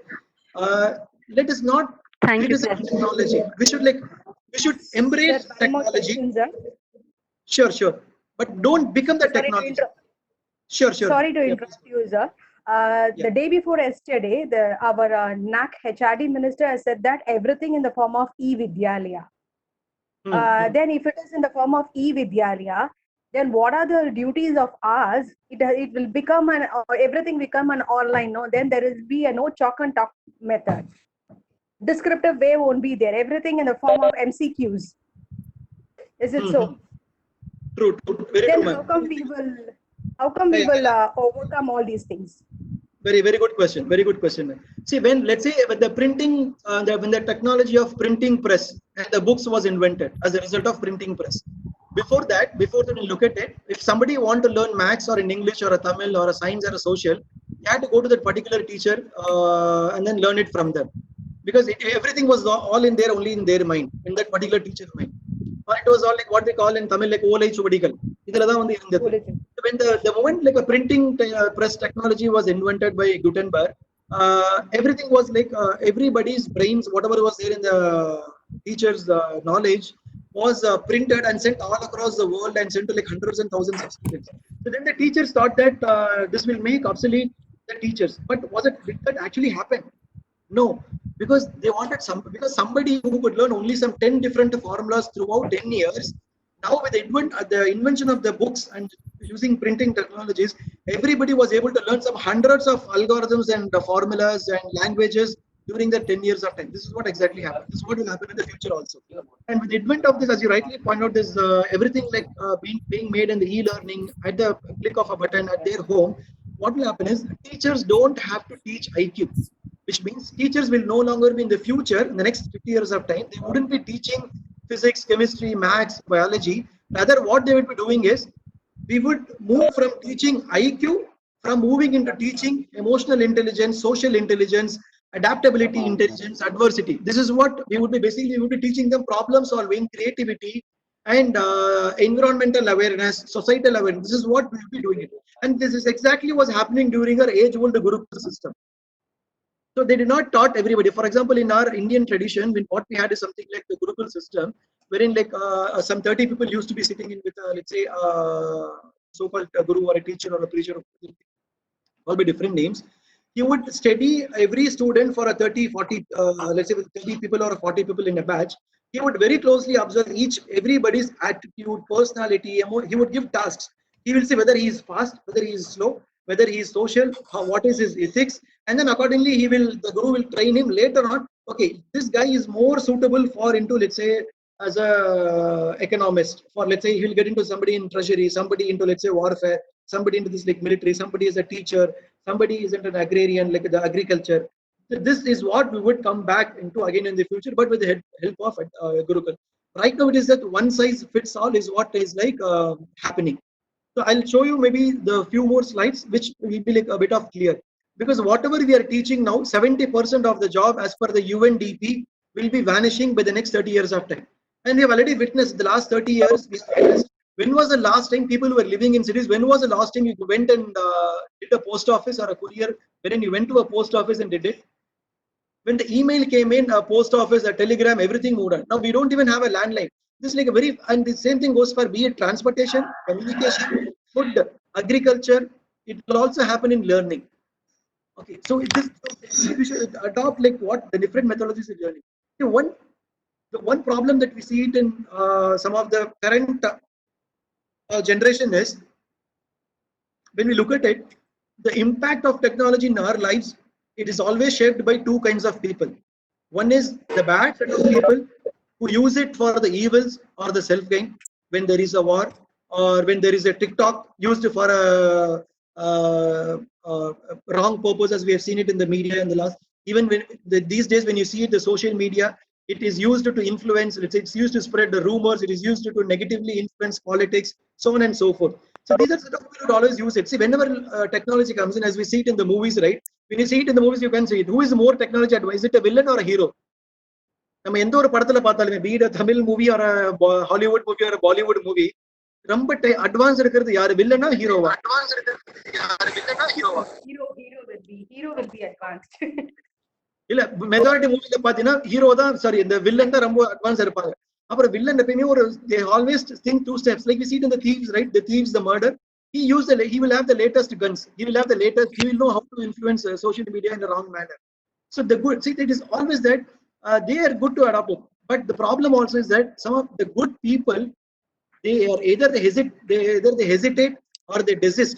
Let us not criticize technology. We should embrace Sir, one more technology. question, sir. Sure. But don't become the Sorry to technology. interrupt. Sure. Sorry to Yeah, interrupt you, sir. Yeah. The day before yesterday, our NAC HRD minister has said that everything in the form of e-Vidyalaya. Then if it is in the form of e-Vidyalaya, then what are the duties of ours? It will become everything become an online. No, then there will be a no chalk and talk method. Descriptive way won't be there. Everything in the form of MCQs. Is it so? True. Very Then true, how ma'am. come we will overcome all these things? Very good question. Very good question, ma'am. See, when let's say when the printing, when the technology of printing press and the books was invented as a result of printing press. Before that, you look at it, if somebody want to learn maths or in English or a Tamil or a science or a social, you had to go to that particular teacher and then learn it from them, because everything was all in there, only in their mind, in that particular teacher's mind. Or it was all like what they call in Tamil like Olai Chuvadigal. When the moment like a printing press technology was invented by Gutenberg, everything was like everybody's brains, whatever was there in the teacher's knowledge, was printed and sent all across the world and sent to like hundreds and thousands of students. So then the teachers thought that this will make obsolete the teachers. But did that actually happen? No, because they wanted because somebody who could learn only some 10 different formulas throughout 10 years. Now with the invention of the books and using printing technologies, everybody was able to learn some hundreds of algorithms and formulas and languages during the 10 years of time. This is what exactly happened. This is what will happen in the future also. And with the advent of this, as you rightly point out, this everything like being made in the e-learning at the click of a button at their home. What will happen is teachers don't have to teach IQ, which means teachers will no longer be in the future, in the next 50 years of time, they wouldn't be teaching physics, chemistry, maths, biology. Rather, what they would be doing is, we would move from teaching IQ, from moving into teaching emotional intelligence, social intelligence, adaptability, intelligence, adversity. This is what we would be teaching them: problem solving, creativity, and environmental awareness, societal awareness. This is what we will be doing it. And this is exactly what's happening during our age-old Gurukula system. So they did not taught everybody. For example, in our Indian tradition, what we had is something like the Gurukul system, wherein like some 30 people used to be sitting in with, let's say, so-called guru or a teacher or a preacher all by different names. He would study every student for a 30, 40, let's say with 30 people or 40 people in a batch. He would very closely observe everybody's attitude, personality. He would give tasks. He will see whether he is fast, whether he is slow, whether he is social, what is his ethics, and then accordingly the guru will train him later on. Okay, this guy is more suitable for into, let's say, as a economist, for let's say he'll get into somebody in treasury, somebody into, let's say, warfare, somebody into this like military, somebody is a teacher, somebody is into an agrarian, like the agriculture. So this is what we would come back into again in the future, but with the help of Gurukul. Right now, it is that one size fits all is what is like happening. So I'll show you maybe the few more slides, which will be like a bit of clear. Because whatever we are teaching now, 70% of the job as per the UNDP will be vanishing by the next 30 years of time. And we have already witnessed the last 30 years. When was the last time people were living in cities? When was the last time you went and did a post office or a courier? When you went to a post office and did it? When the email came in, a post office, a telegram, everything moved on. Now we don't even have a landline. This is like a very, and the same thing goes for be it transportation, communication, food, agriculture. It will also happen in learning. Okay, so we should adopt like what the different methodologies of learning. The one problem that we see it in some of the current generation is when we look at it, the impact of technology in our lives, it is always shaped by two kinds of people. One is the bad set of people who use it for the evils or the self-gain when there is a war or when there is a TikTok used for a wrong purpose, as we have seen it in the media in the last. Even when these days, when you see it, the social media, it is used to influence. It's used to spread the rumors. It is used to negatively influence politics, so on and so forth. So these are the people who always use it. See, whenever technology comes in, as we see it in the movies, right? When you see it in the movies, you can see it. Who is more technology advanced? Is it a villain or a hero? நம்ம எந்த ஒரு படத்துல பார்த்தாலுமே be it a Tamil movie or a Hollywood movie or a Bollywood movie, ரொம்ப advance இருக்கிறது யாரு, வில்லனா ஹீரோவா? அட்வான்ஸ் இருக்கிறது யாரு, வில்லனா ஹீரோவா? Hero will be advanced. இல்ல மெஜாரிட்டி மூவில பாத்தீங்கன்னா ஹீரோ தான், சாரி இந்த வில்லன் தான் ரொம்ப அட்வான்ஸ் இருப்பாங்க. அப்புறம் வில்லன் எப்பயுமே ஒரு they always think two steps, like we see it in the thieves, right? The thieves, the murder, he will have the latest guns, he will have the latest, he will know how to influence social media in the wrong manner. So the good, see, it is always that they are good to adopt it, but the problem also is that some of the good people, they are either they hesitate or they desist.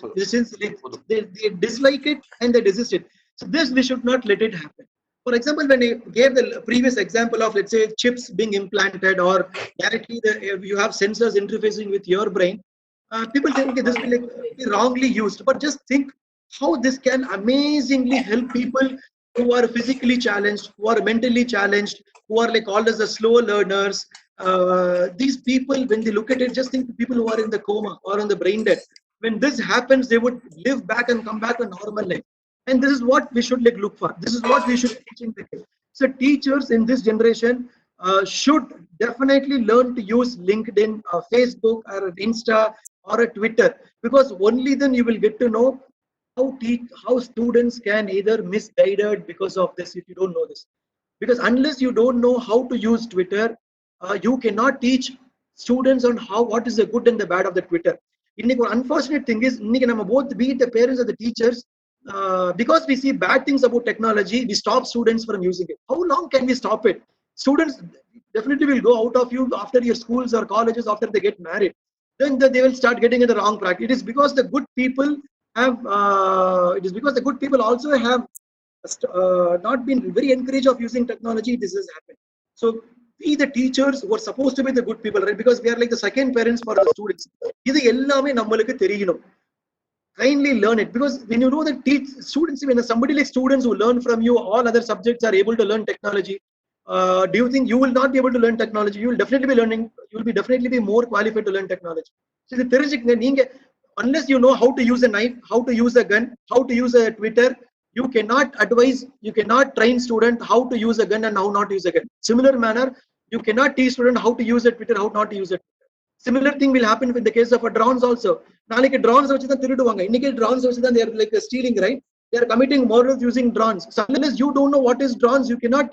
They dislike it and they desist it. So this we should not let it happen. For example, when I gave the previous example of, let's say, chips being implanted or directly you have sensors interfacing with your brain, people think, okay, this will be wrongly used. But just think how this can amazingly help people who are physically challenged, who are mentally challenged, who are like called as the slow learners. These people, when they look at it, just think people who are in the coma or on the brain dead. When this happens, they would live back and come back to normal life. And this is what we should like look for. This is what we should be teaching the kids. So teachers in this generation should definitely learn to use LinkedIn, Facebook, or Insta, or a Twitter, because only then you will get to know how students can either misguided because of this if you don't know this. Because unless you don't know how to use Twitter, you cannot teach students on what is the good and the bad of the Twitter. இன்னைக்கு ஒரு unfortunate thing is, இன்னைக்கு நம்ம both be it the parents or the teachers, because we see bad things about technology, we stop students from using it. How long can we stop it? Students definitely will go out of you after your schools or colleges, after they get married. Then they will start getting into the wrong practice. It is because the good people have, it is because the good people also have not been very encouraged of using technology. This has happened. So we, the teachers, who are supposed to be the good people, right? Because we are like the second parents for the students. இது எல்லாமே நம்மளுக்கு தெரியணும். Kindly learn it, because when you know that students, when somebody like students who learn from you, all other subjects are able to learn technology. Do you think you will not be able to learn technology? You will definitely be learning. You will be definitely be more qualified to learn technology. So the தெரிஞ்சுக்கங்க, நீங்க unless you know how to use a knife, how to use a gun, how to use a Twitter, you cannot advise, you cannot train student how to use a gun and how not to use a gun. Similar manner, you cannot teach student how to use a Twitter, how not to use it. Similar thing will happen with the case of a drones also. நாளைக்கு drones வச்சு தான் திருடுவாங்க. இன்னைக்கு drones வச்சு தான் they are like stealing, right? They are committing murders using drones. So unless you don't know what is drones, you cannot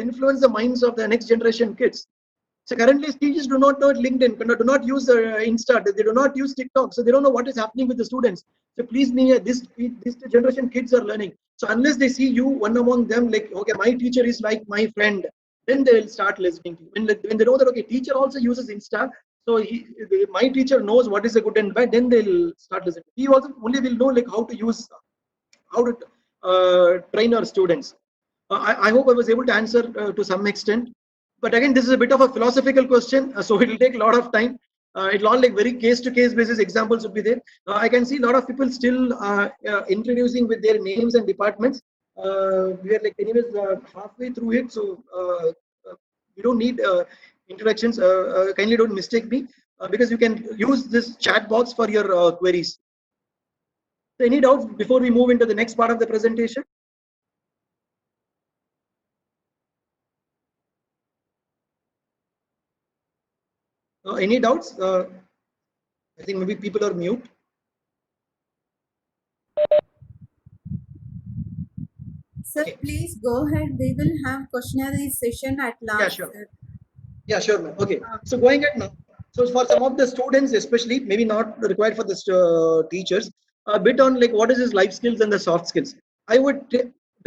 influence the minds of the next generation kids. So currently teachers do not know LinkedIn, do not use Insta, they do not use TikTok, so they don't know what is happening with the students. So please me, this generation kids are learning. So unless they see you one among them, like, okay, my teacher is like my friend, then they will start listening to you. When they know that, okay, teacher also uses Insta, so my teacher knows what is a good and bad, then they'll start listening. He also only will know like how to use, how to train our students. I hope I was able to answer to some extent. But again, this is a bit of a philosophical question, so it will take a lot of time. It'll all like very case-to-case basis examples would be there. I can see a lot of people still introducing with their names and departments. We are like anyways halfway through it, so you don't need introductions. Kindly don't mistake me, because you can use this chat box for your queries. So any doubts before we move into the next part of the presentation? Any doubts? I think maybe people are mute. Sir, Okay. please go ahead. We will have questionnaire session at last. Yeah, sure. Sir. Yeah, sure, ma'am. Okay. So going ahead now. So for some of the students, especially, maybe not required for the teachers, a bit on like what is his life skills and the soft skills. I would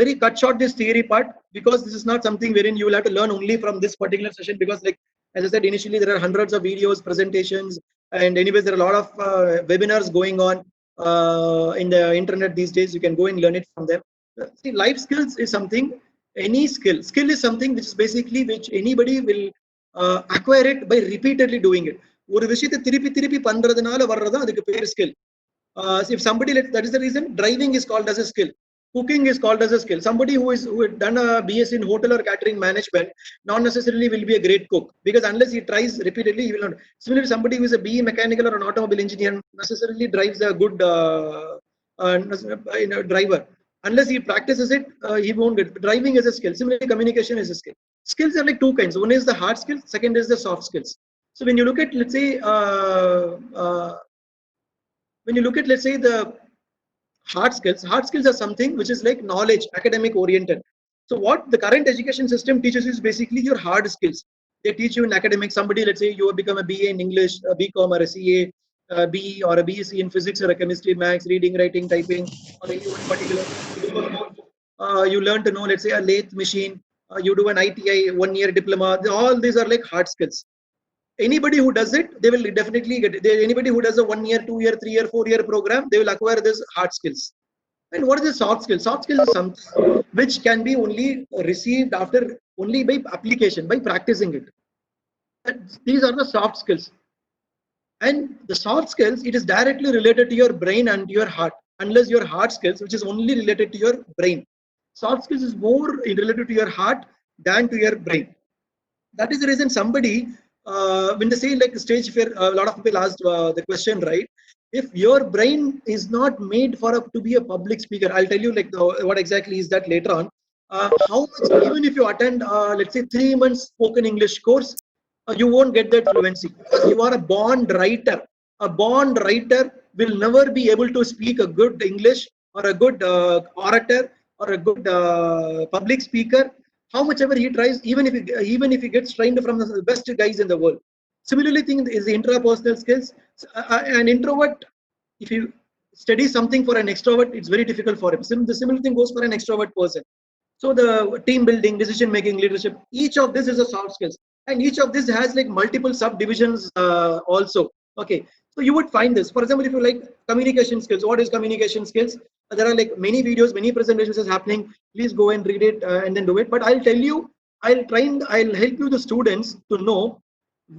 very cut short this theory part, because this is not something wherein you will have to learn only from this particular session, because like, as I said initially, there are hundreds of videos, presentations, and anyways, there are a lot of webinars going on in the internet these days. You can go and learn it from them. See, life skills is something, any skill is something which is basically which anybody will acquire it by repeatedly doing it. ஒரு விஷயத்தை திருப்பி திருப்பி பண்றதுனால வர்றது அதுக்கு பேர் skill. If somebody that is the reason driving is called as a skill, cooking is called as a skill. Somebody who had done a BS in hotel or catering management not necessarily will be a great cook, because unless he tries repeatedly he will not. Similarly, somebody who is a BE mechanical or an automobile engineer necessarily drives a good driver. Unless he practices it, he won't get. Driving is a skill. Similarly, communication is a skill. Skills are like two kinds. One is the hard skills, second is the soft skills. So when you look at, let's say, the hard skills are something which is like knowledge, academic oriented. So what the current education system teaches is basically your hard skills. They teach you in academics. Somebody, let's say you have become a BA in English, a BCom or a CA, BE or a BSc in physics or a chemistry, maths, reading, writing, typing, or any one particular. You learn to know, let's say, a lathe machine. You do an ITI 1 year diploma. All these are like hard skills. Anybody who does it, they will definitely get it. Anybody who does a 1 year, 2 year, 3 year, 4 year program, they will acquire this hard skills. And what is the soft skills? Soft skills is something which can be only received after only by application, by practicing it. And these are the soft skills. And the soft skills, it is directly related to your brain and your heart, unless your hard skills, which is only related to your brain. Soft skills is more related to your heart than to your brain. That is the reason somebody, when they say like stage fear, a lot of people asked the question, right? If your brain is not made to be a public speaker, I'll tell you like what exactly is that later on. How much, even if you attend, let's say 3 months spoken English course, you won't get that fluency, because you are a born writer. A born writer will never be able to speak a good English or a good orator or a good public speaker. How much ever he tries, even if he gets trained from the best guys in the world. Similarly, thing is the intrapersonal skills. An introvert, if you study something for an extrovert, it's very difficult for him. The similar thing goes for an extrovert person. So the team building, decision making, leadership, each of this is a soft skills, and each of this has like multiple subdivisions also. Okay, so you would find this. For example, if you like communication skills, what is communication skills? There are like many videos, many presentations is happening. Please go and read it and then do it. But I'll tell you, I'll help you the students to know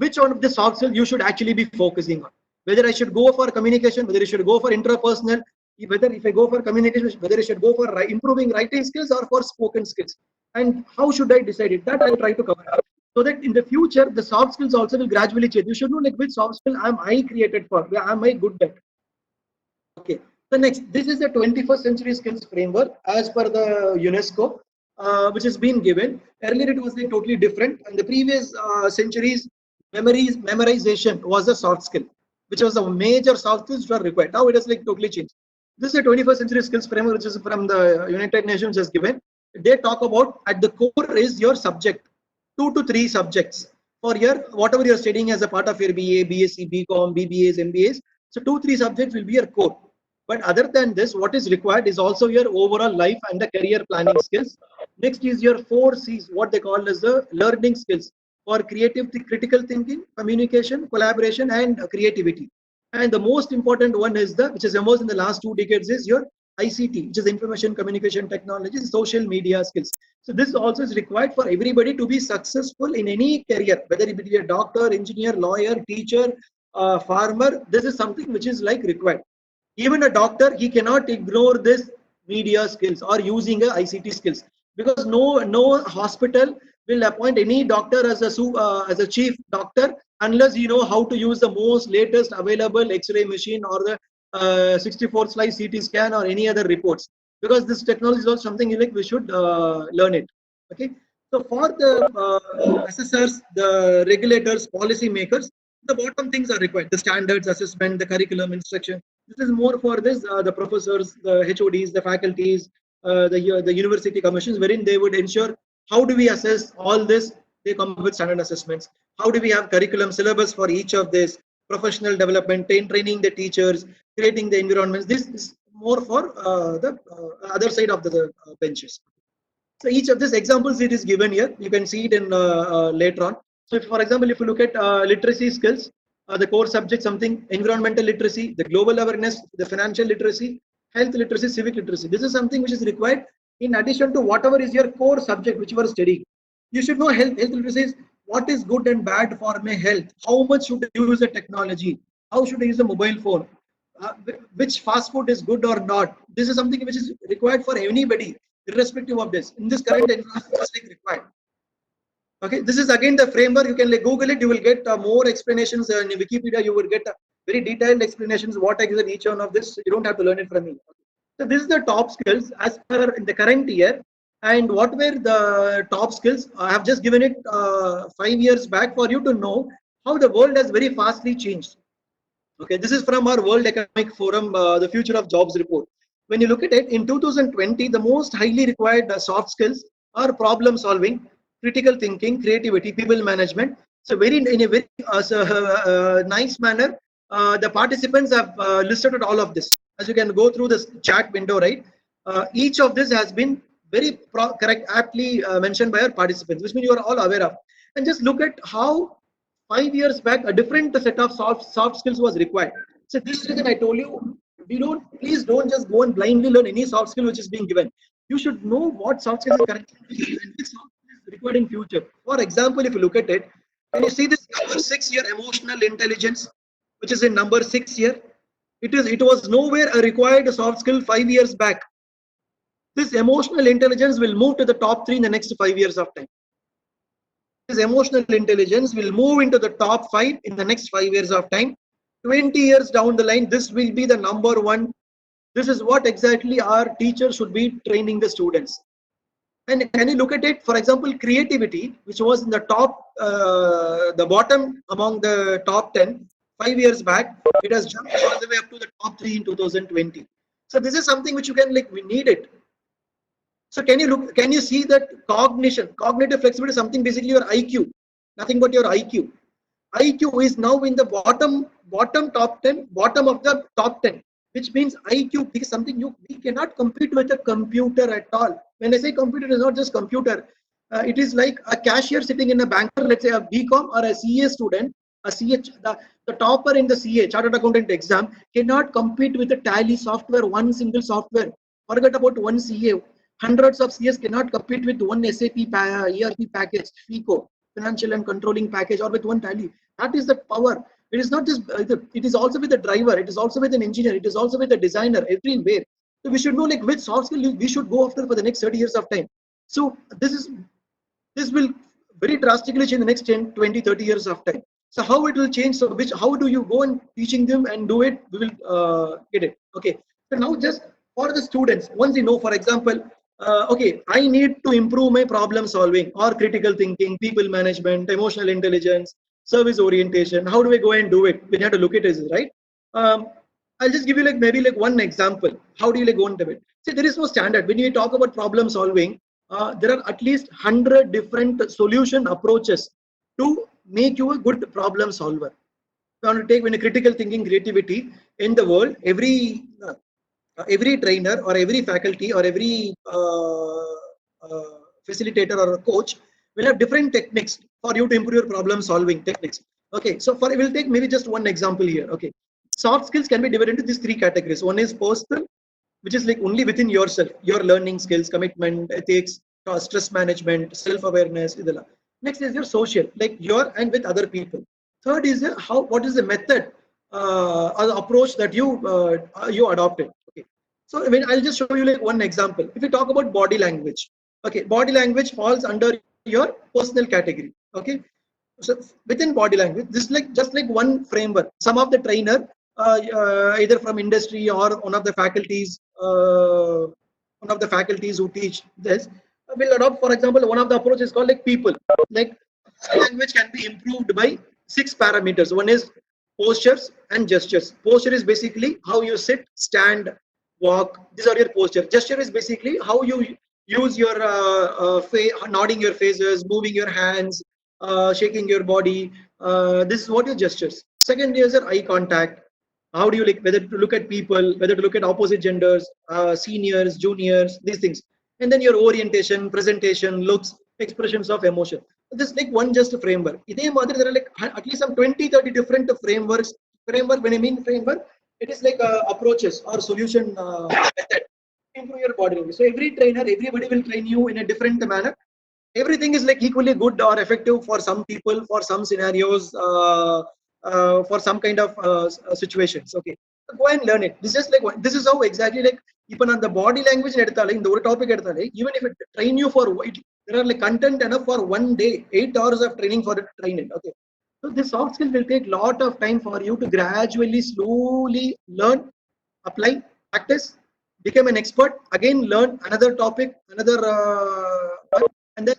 which one of the soft skills you should actually be focusing on. Whether I should go for communication, whether I should go for intrapersonal, whether if I go for communication, whether I should go for improving writing skills or for spoken skills, and how should I decide it? That I'll try to cover, so that in the future the soft skills also will gradually change. You should know like which soft skill am I created for, where am I good at. Okay, so next, this is the 21st century skills framework as per the UNESCO, which has been given. Earlier it was like totally different, and the previous centuries memorization was a soft skill, which was a major soft skills which were required. Now it has like totally changed. This is a 21st century skills framework, which is from the United Nations has given. They talk about at the core is your subject, 2 to 3 subjects. for your whatever you're studying as a part of your BA, BSc, BCom, BBAs, MBAs. So 2-3 subjects will be your core. But other than this, what is required is also your overall life and the career planning skills. Next is your 4 C's, what they call as the learning skills for creative, critical thinking, communication, collaboration, and creativity. And the most important one is which is emerged in the last 2 decades, is your ICT, which is information communication technology, social media skills. So this also is required for everybody to be successful in any career, whether it be a doctor, engineer, lawyer, teacher, farmer. This is something which is like required. Even a doctor, he cannot ignore this media skills or using a ICT skills, because no hospital will appoint any doctor as a chief doctor unless you know how to use the most latest available X-ray machine or the 64 slice CT scan or any other reports, because this technology is also something like we should learn it. Okay, so for the assessors, the regulators, policy makers, the bottom things are required: the standards, assessment, the curriculum, instruction. This is more for this the professors, the HODs, the faculties, the university commissions, wherein they would ensure how do we assess all this. They come up with standard assessments. How do we have curriculum syllabus for each of this? Professional development, training the teachers, creating the environments. This is more for the other side of the benches. So each of these examples it is given here. You can see it in later on. So if, for example, if you look at literacy skills, the core subject, something environmental literacy, the global awareness, the financial literacy, health literacy, civic literacy. This is something which is required in addition to whatever is your core subject which you are studying. You should know health literacy is what is good and bad for my health. How much should I use the technology? How should I use a mobile phone? Which fast food is good or not? This is something which is required for anybody, irrespective of this. In this current environment, it's like required. Okay, this is again the framework. You can like Google it. You will get more explanations in Wikipedia. You will get very detailed explanations what exactly each one of this. You don't have to learn it from me. So this is the top skills as per in the current year. And what were the top skills? I have just given it 5 years back for you to know how the world has very fastly changed. Okay, this is from our World Economic Forum, the Future of Jobs report. When you look at it, in 2020, the most highly required soft skills are problem solving, critical thinking, creativity, people management. So in a very nice manner, the participants have listed out all of this. As you can go through this chat window, right? Each of this has been very aptly mentioned by our participants, which means you are all aware of. And just look at how 5 years back a different set of soft skills was required. So this reason I told you, please don't just go and blindly learn any soft skill which is being given. You should know what soft skills are currently and which soft skills is required in future. For example, if you look at it, when you see this number 6 here, emotional intelligence, which is in number 6 here, it was nowhere a required soft skill 5 years back. This emotional intelligence will move to the top 3 in the next 5 years of time. This emotional intelligence will move into the top 5 in the next 5 years of time. 20 years down the line, this will be the number 1. This is what exactly our teachers should be training the students. And can you look at it? For example, creativity, which was in the the bottom among the top 10 5 years back, it has jumped all the way up to the top 3 in 2020. So this is something which you can we need it. So can you see that cognitive flexibility is something basically your IQ, nothing but your IQ. IQ is now in the bottom top 10, bottom of the top 10, which means IQ is something we cannot compete with a computer at all. When I say computer, it is not just computer. It is like a cashier sitting in a banker, let's say a BCom or a CA student, the topper in the CA, Chartered Accountant exam, cannot compete with the Tally software, one single software. Forget about one CA. Hundreds of CAs cannot compete with one SAP ERP package, FICO, financial and controlling package, or with one Tally. That is the power. It is not just, it is also with the driver, it is also with an engineer, it is also with a designer, everywhere. So we should know which soft skill we should go after for the next 30 years of time. So this will very drastically change in the next 10, 20, 30 years of time. So how it will change? So how do you go and teaching them and do it? We will get it. Okay. So now just for the students, once you know, for example, okay, I need to improve my problem solving or critical thinking, people management, emotional intelligence, service orientation. How do I go and do it? We have to look at it, right? I'll just give you maybe one example. How do you go and do it? See, there is no standard. When you talk about problem solving, there are at least 100 different solution approaches to make you a good problem solver. If you want to take when a critical thinking, creativity in the world, every trainer or every faculty or every facilitator or a coach will have different techniques for you to improve your problem solving techniques. Okay, so we'll take maybe just one example here. Okay, soft skills can be divided into these three categories. One is personal, which is like only within yourself, your learning skills, commitment, ethics, stress management, self-awareness. Next is your social, like your and with other people. Third is what is the method or the approach that you adopted. Okay, so I'll just show you like one example. If you talk about body language, okay, body language falls under your personal category. Okay, so within body language, this is like just like one framework. Some of the trainer, either from industry or one of the faculties who teach this will adopt. For example, one of the approaches is called like people. Like language can be improved by 6 parameters. One is postures and gestures. Posture is basically how you sit, stand, walk. These are your posture. Gesture is basically how you use your nodding your faces, moving your hands, shaking your body. This is what your gestures. Second is your eye contact. How do you like whether to look at people, whether to look at opposite genders, seniors, juniors, these things. And then your orientation, presentation, looks, expressions of emotion. This is like one just framework. There are like at least some 20-30 different frameworks. Framework, when I mean framework, it is like approaches or solution method to improve your body language. So every trainer, everybody will train you in a different manner. Everything is like equally good or effective for some people, for some scenarios, for some kind of situations. Okay, so go and learn it. This is like this is how exactly like even on the body language in the topic even if it train you for there are like content enough for one day, 8 hours of training for it training. Okay, so this soft skill will take lot of time for you to gradually, slowly learn, apply, practice, become an expert, again learn another topic, another and then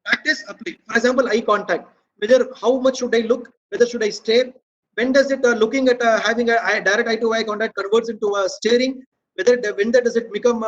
practice, apply. For example, eye contact. Whether how much should I look? Whether should I stare? When does it looking at having a direct eye to eye contact converts into a staring? When does it become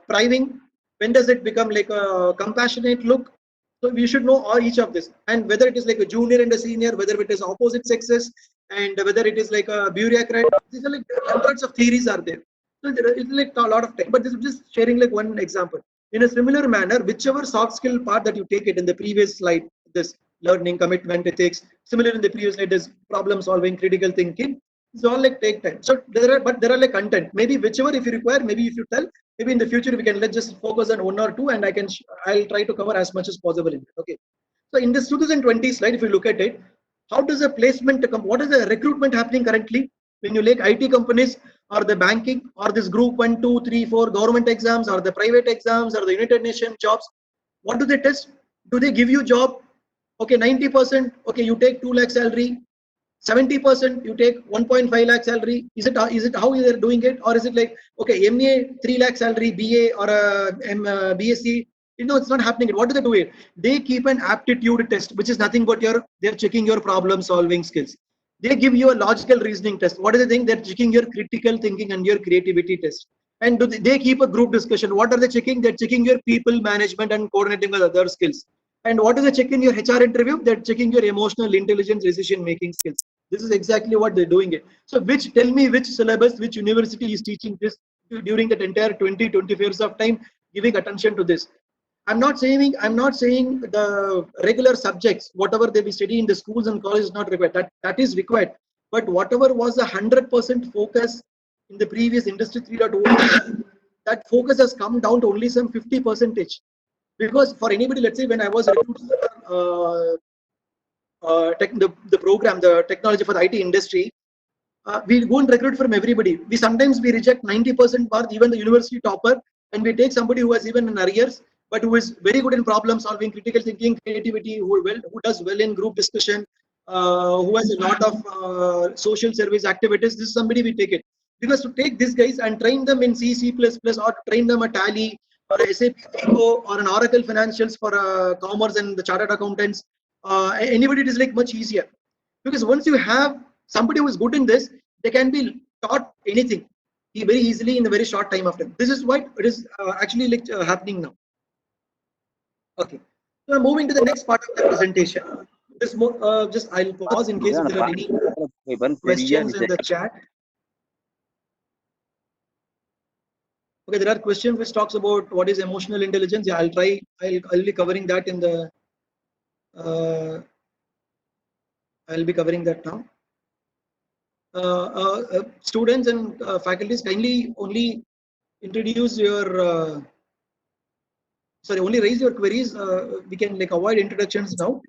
priving? When does it become like a compassionate look? So we should know all each of this, and whether it is like a junior and a senior, whether it is opposite sexes, and whether it is like a bureaucrat. These are like hundreds of theories are there. So it's like a lot of time. But this is just sharing like one example. In a similar manner, whichever soft skill part that you take it in the previous slide, this learning, commitment, ethics, similar in the previous slide is problem solving, critical thinking. It's all like take time. So there are like content. Maybe whichever if you require, maybe if you tell, maybe in the future we can let's just focus on one or two, and I'll try to cover as much as possible in it. Okay. So in this 2020 slide, if you look at it, how does the placement come? What is the recruitment happening currently? When you like IT companies or the banking or this group 1, 2, 3, 4 government exams or the private exams or the United Nations jobs, what do they test? Do they give you job? Okay, 90%. Okay, you take 2 lakh salary. 70% you take 1.5 lakh salary. Is it how they're doing it, or is it like okay MA 3 lakh salary, BA or BSc? It's not happening. What do they do it? They keep an aptitude test, which is nothing but they're checking your problem solving skills. They give you a logical reasoning test. What is the thing? They're checking your critical thinking and your creativity test. And they keep a group discussion. What are they checking? They're checking your people management and coordinating with other skills. And what do they check in your HR interview? They're checking your emotional intelligence, decision making skills. This is exactly what they're doing it. So tell me which syllabus, which university is teaching this during that entire 20-25 years of time, giving attention to this. I'm not saying the regular subjects, whatever they be studying in the schools and colleges is not required. That is required. But whatever was the 100% focus in the previous Industry 3.0, that focus has come down to only some 50%. Because for anybody, let's say when I was recruiting the program, the technology for the IT industry, we go and recruit from everybody. Sometimes we reject 90% mark, even the university topper, and we take somebody who has even an arrears, but who is very good in problem solving, critical thinking, creativity, who does well in group discussion, who has a lot of social service activities. This is somebody we take it. Because to take these guys and train them in C, C++, or train them a Tally or a SAP FICO or an Oracle Financials for commerce and the chartered accountants, anybody, it is like much easier. Because once you have somebody who is good in this, they can be taught anything very easily in a very short time after. This is what it is actually like happening now. Okay. So I'm moving to the next part of the presentation. Just I'll pause in case if there are any questions in the chat. Okay, there are questions which talks about what is emotional intelligence. Yeah, I'll be covering that in the I'll be covering that now. Students and faculties, kindly only introduce your only raise your queries. We can like avoid introductions now.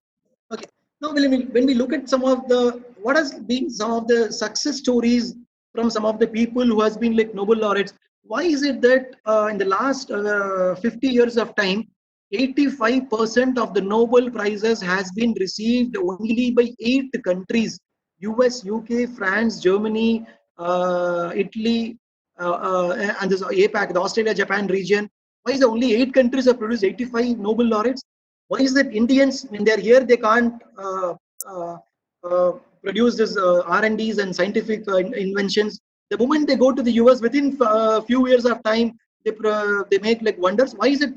Okay. Now, when we look at some of the what has been some of the success stories from some of the people who has been like Nobel laureates, why is it that in the last 50 years of time, 85% of the Nobel prizes has been received only by 8 countries: US, UK, France, Germany, Italy, and this APAC, the Australia Japan region. Why is it only 8 countries have produced 85 Nobel laureates? Why is that Indians, when they're here, they can't uh, uh, produce this R&Ds and scientific inventions? The moment they go to the US, within a few years of time, they make like wonders. Why is it?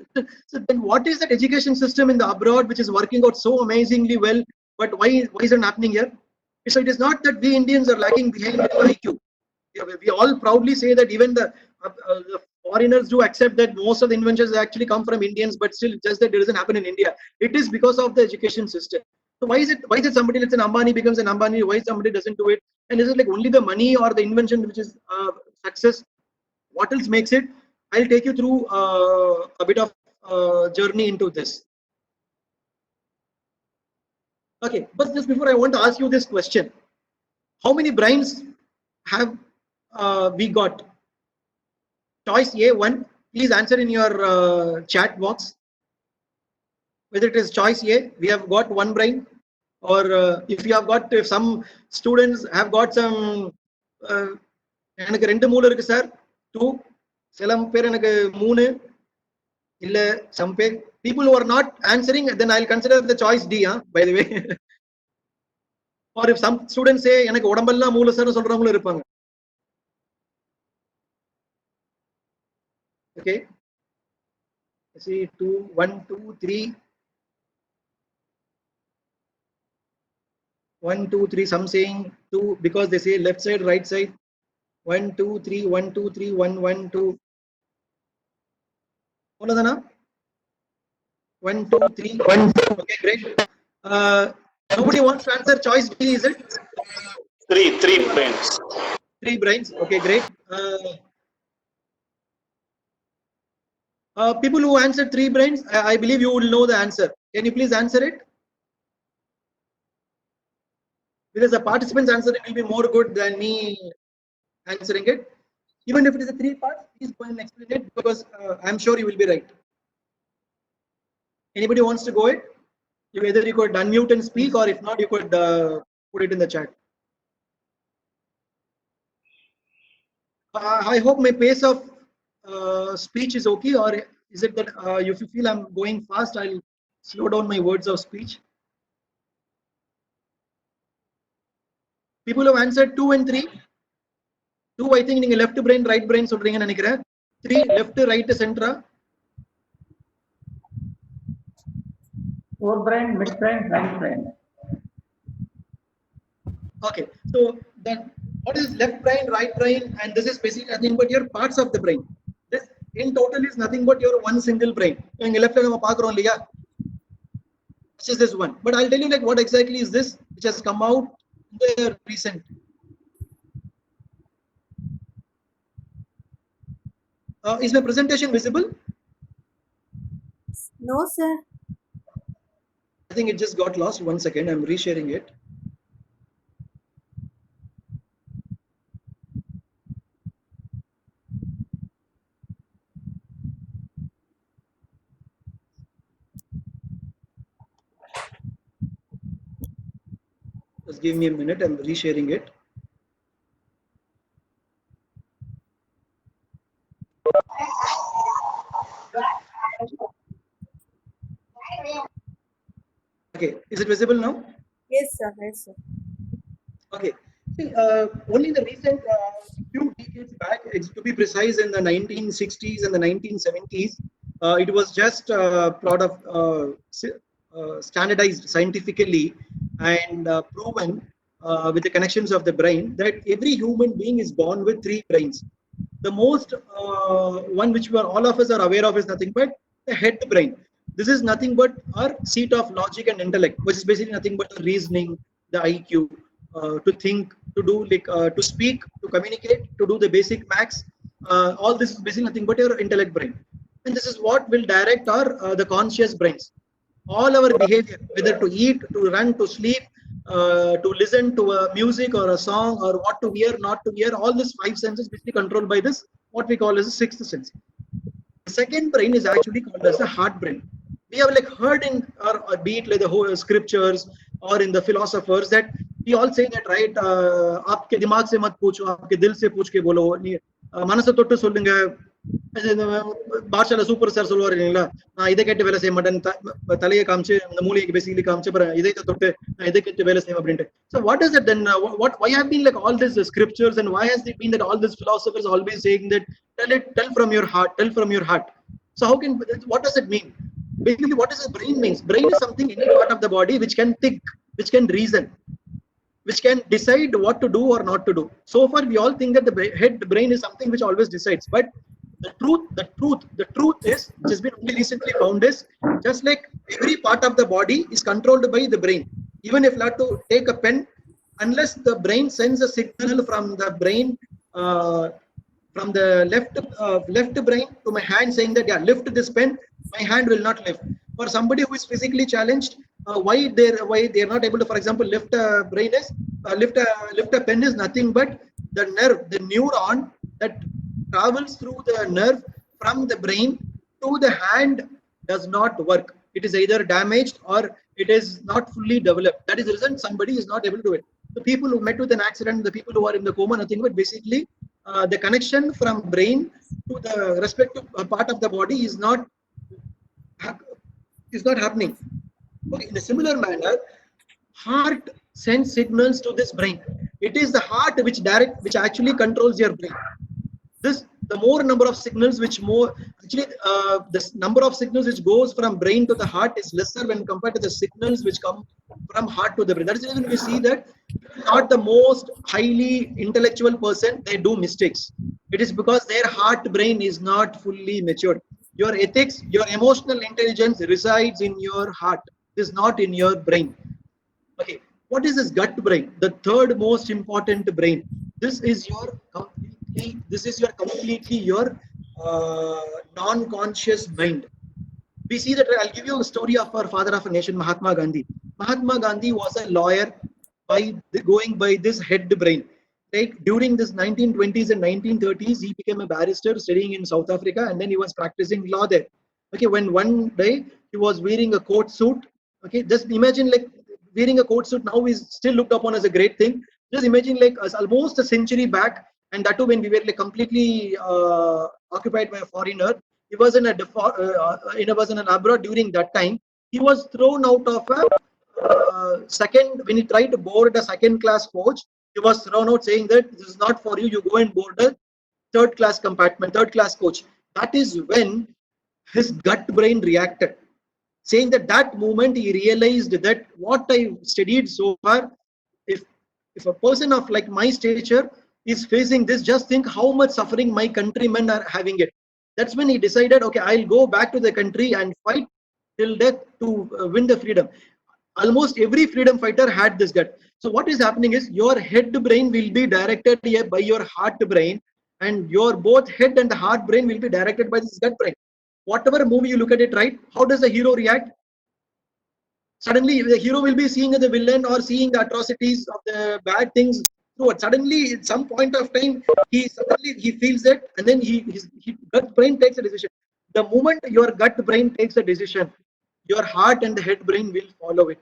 So then, what is that education system in the abroad which is working out so amazingly well? But why is it happening here? So it is not that we Indians are lagging behind in IQ. We all proudly say that even the foreigners do accept that most of the inventions actually come from Indians, but still just that it doesn't happen in India. It is because of the education system. So why is it somebody, let's say Ambani becomes an Ambani, why somebody doesn't do it? And is it like only the money or the invention which is success? What else makes it? I'll take you through a bit of journey into this. Okay, but just before I want to ask you this question: how many brains have we got? Choice A1, please answer in your chat box. Whether it is choice A, we have got 1 brain, or if some students have got some, எனக்கு 2 மூளை இருக்கு sir, 2, சில பேர் எனக்கு 3, இல்ல some people who are not answering, then I'll consider the choice D, by the way. Or if some students say எனக்கு உடம்பெல்லாம் மூளை சார் சொல்றவங்களும் இருப்பாங்க. Okay, see 2, 1, 2, 3. 1, 2, 3. Some saying 2 because they say left side, right side. 1, 2, 3, 1, 2, 3, 1, 1, 2. Onadana? 1, 2, 3, 1. Okay, great. Nobody wants to answer choice B, is it? 3 brains. 3 brains. Okay, great. People who answered 3 brains, I believe you will know the answer. Can you please answer it? Because the participants' answering will be more good than me answering it. Even if it is a 3 parts, please go and explain it, because I'm sure you will be right. Anybody wants to go it? Either you could unmute and speak, or if not, you could put it in the chat. I hope my pace of speech is okay, or is it that if you feel I'm going fast, I'll slow down my words of speech. People have answered 2 and 3. 2, I think நீங்க left brain, right brain சொல்றீங்கன்னு நினைக்கிறேன். 3, left, right, center. 4 brain, mid brain, right brain. Okay, so then what is left brain, right brain, and this is basically nothing but your parts of the brain. This in total is nothing but your one single brain. இங்க leftல நம்ம பார்க்கறோம் இல்லையா? Which is this one. But I'll tell you like what exactly is this, which has come out in the recent. Is my presentation visible? No, sir. I think it just got lost. 1 second, I'm resharing it. Just give me a minute, I'm resharing it. Okay, is it visible now? Yes, sir. Yes, sir. Okay. See, only in the recent few decades back, to be precise, in the 1960s and the 1970s, it was just plot of standardized scientifically and proven with the connections of the brain that every human being is born with 3 brains. The most one which we are, all of us are aware of is nothing but the head brain. This is nothing but our seat of logic and intellect, which is basically nothing but the reasoning, the IQ, to think, to do to speak, to communicate, to do the basic maths. All this is basically nothing but your intellect brain, and this is what will direct our the conscious brains. All our behavior, whether to eat, to run, to sleep, to listen to a music or a song, or what to wear, not to wear, all these 5 senses basically controlled by this, what we call as a 6th sense. The second brain is actually called as the heart brain. We have heard in or be it like the whole scriptures or in the philosophers that we all say that, right? आपके दिमाग से मत पूछो, आपके दिल से पूछ के बोलो. மனசை தொட்டு சொல்லுங்க. பாஷால சூப்பர் சார் சொல்லுவாரு இல்லைங்களா, நான் இதை கேட்டு வேலை செய்ய மாட்டேன், தலையை காமிச்சு அந்த மூலிகைக்கு பேசிக்கலி காமிச்சு இதயத்தை தொட்டு நான் இதை கேட்டு வேலை செய்வேன் அப்படின்ட்டு. So what is it then? Why have been all these scriptures, and why has it been that all these philosophers always saying that tell from your heart, tell from your heart? So what does it mean? Basically, what does the brain means? Brain is something, any part of the body which can think, which can reason, which can decide what to do or not to do. So far, we all think that the head brain is something which always decides. But the truth is, which has been only recently found, is just like every part of the body is controlled by the brain. Even if you have to take a pen, unless the brain sends a signal from the brain, from the left brain to my hand saying that, yeah, lift this pen, my hand will not lift. For somebody who is physically challenged, why they're not able to, for example, lift a brain is lift a pen is nothing but the nerve, the neuron that travels through the nerve from the brain to the hand does not work. It is either damaged or it is not fully developed. That is the reason somebody is not able to do it. The people who met with an accident, the people who are in the coma, nothing but basically the connection from brain to the respective part of the body is not happening. Okay, in a similar manner, heart sends signals to this brain. It is the heart which actually controls your brain. The more number of signals this number of signals which goes from brain to the heart is lesser when compared to the signals which come from heart to the brain. That is the reason we see that not the most highly intellectual person, they do mistakes. It is because their heart brain is not fully matured. Your ethics, your emotional intelligence resides in your heart. It is not in your brain. Okay, what is this gut brain? The third most important brain. This is your completely your non-conscious mind. We see that. I'll give you a story of our father of a nation, Mahatma Gandhi. Mahatma Gandhi was a lawyer going by this head brain. Like during this 1920s and 1930s, he became a barrister studying in South Africa, and then he was practicing law there. Okay, when one day he was wearing a coat suit. Okay, just imagine wearing a coat suit now is still looked upon as a great thing. Just imagine almost a century back, and that too when we were completely occupied by a foreigner. He was in an abroad during that time. He was thrown out of when he tried to board a second-class coach. He was thrown out saying that this is not for you. You go and board a third-class compartment, third-class coach. That is when his gut brain reacted, saying that moment he realized that what I studied so far, if a person of my stature is facing this, just think how much suffering my countrymen are having it. That's when he decided, okay, I'll go back to the country and fight till death to win the freedom. Almost every freedom fighter had this gut. So what is happening is your head brain will be directed by your heart brain, and your both head and the heart brain will be directed by this gut brain. Whatever movie you look at it, right? How does the hero react? Suddenly the hero will be seeing the villain or seeing the atrocities of the bad things. So suddenly at some point of time he feels it, and then his gut brain takes a decision. The moment your gut brain takes a decision, your heart and the head brain will follow it.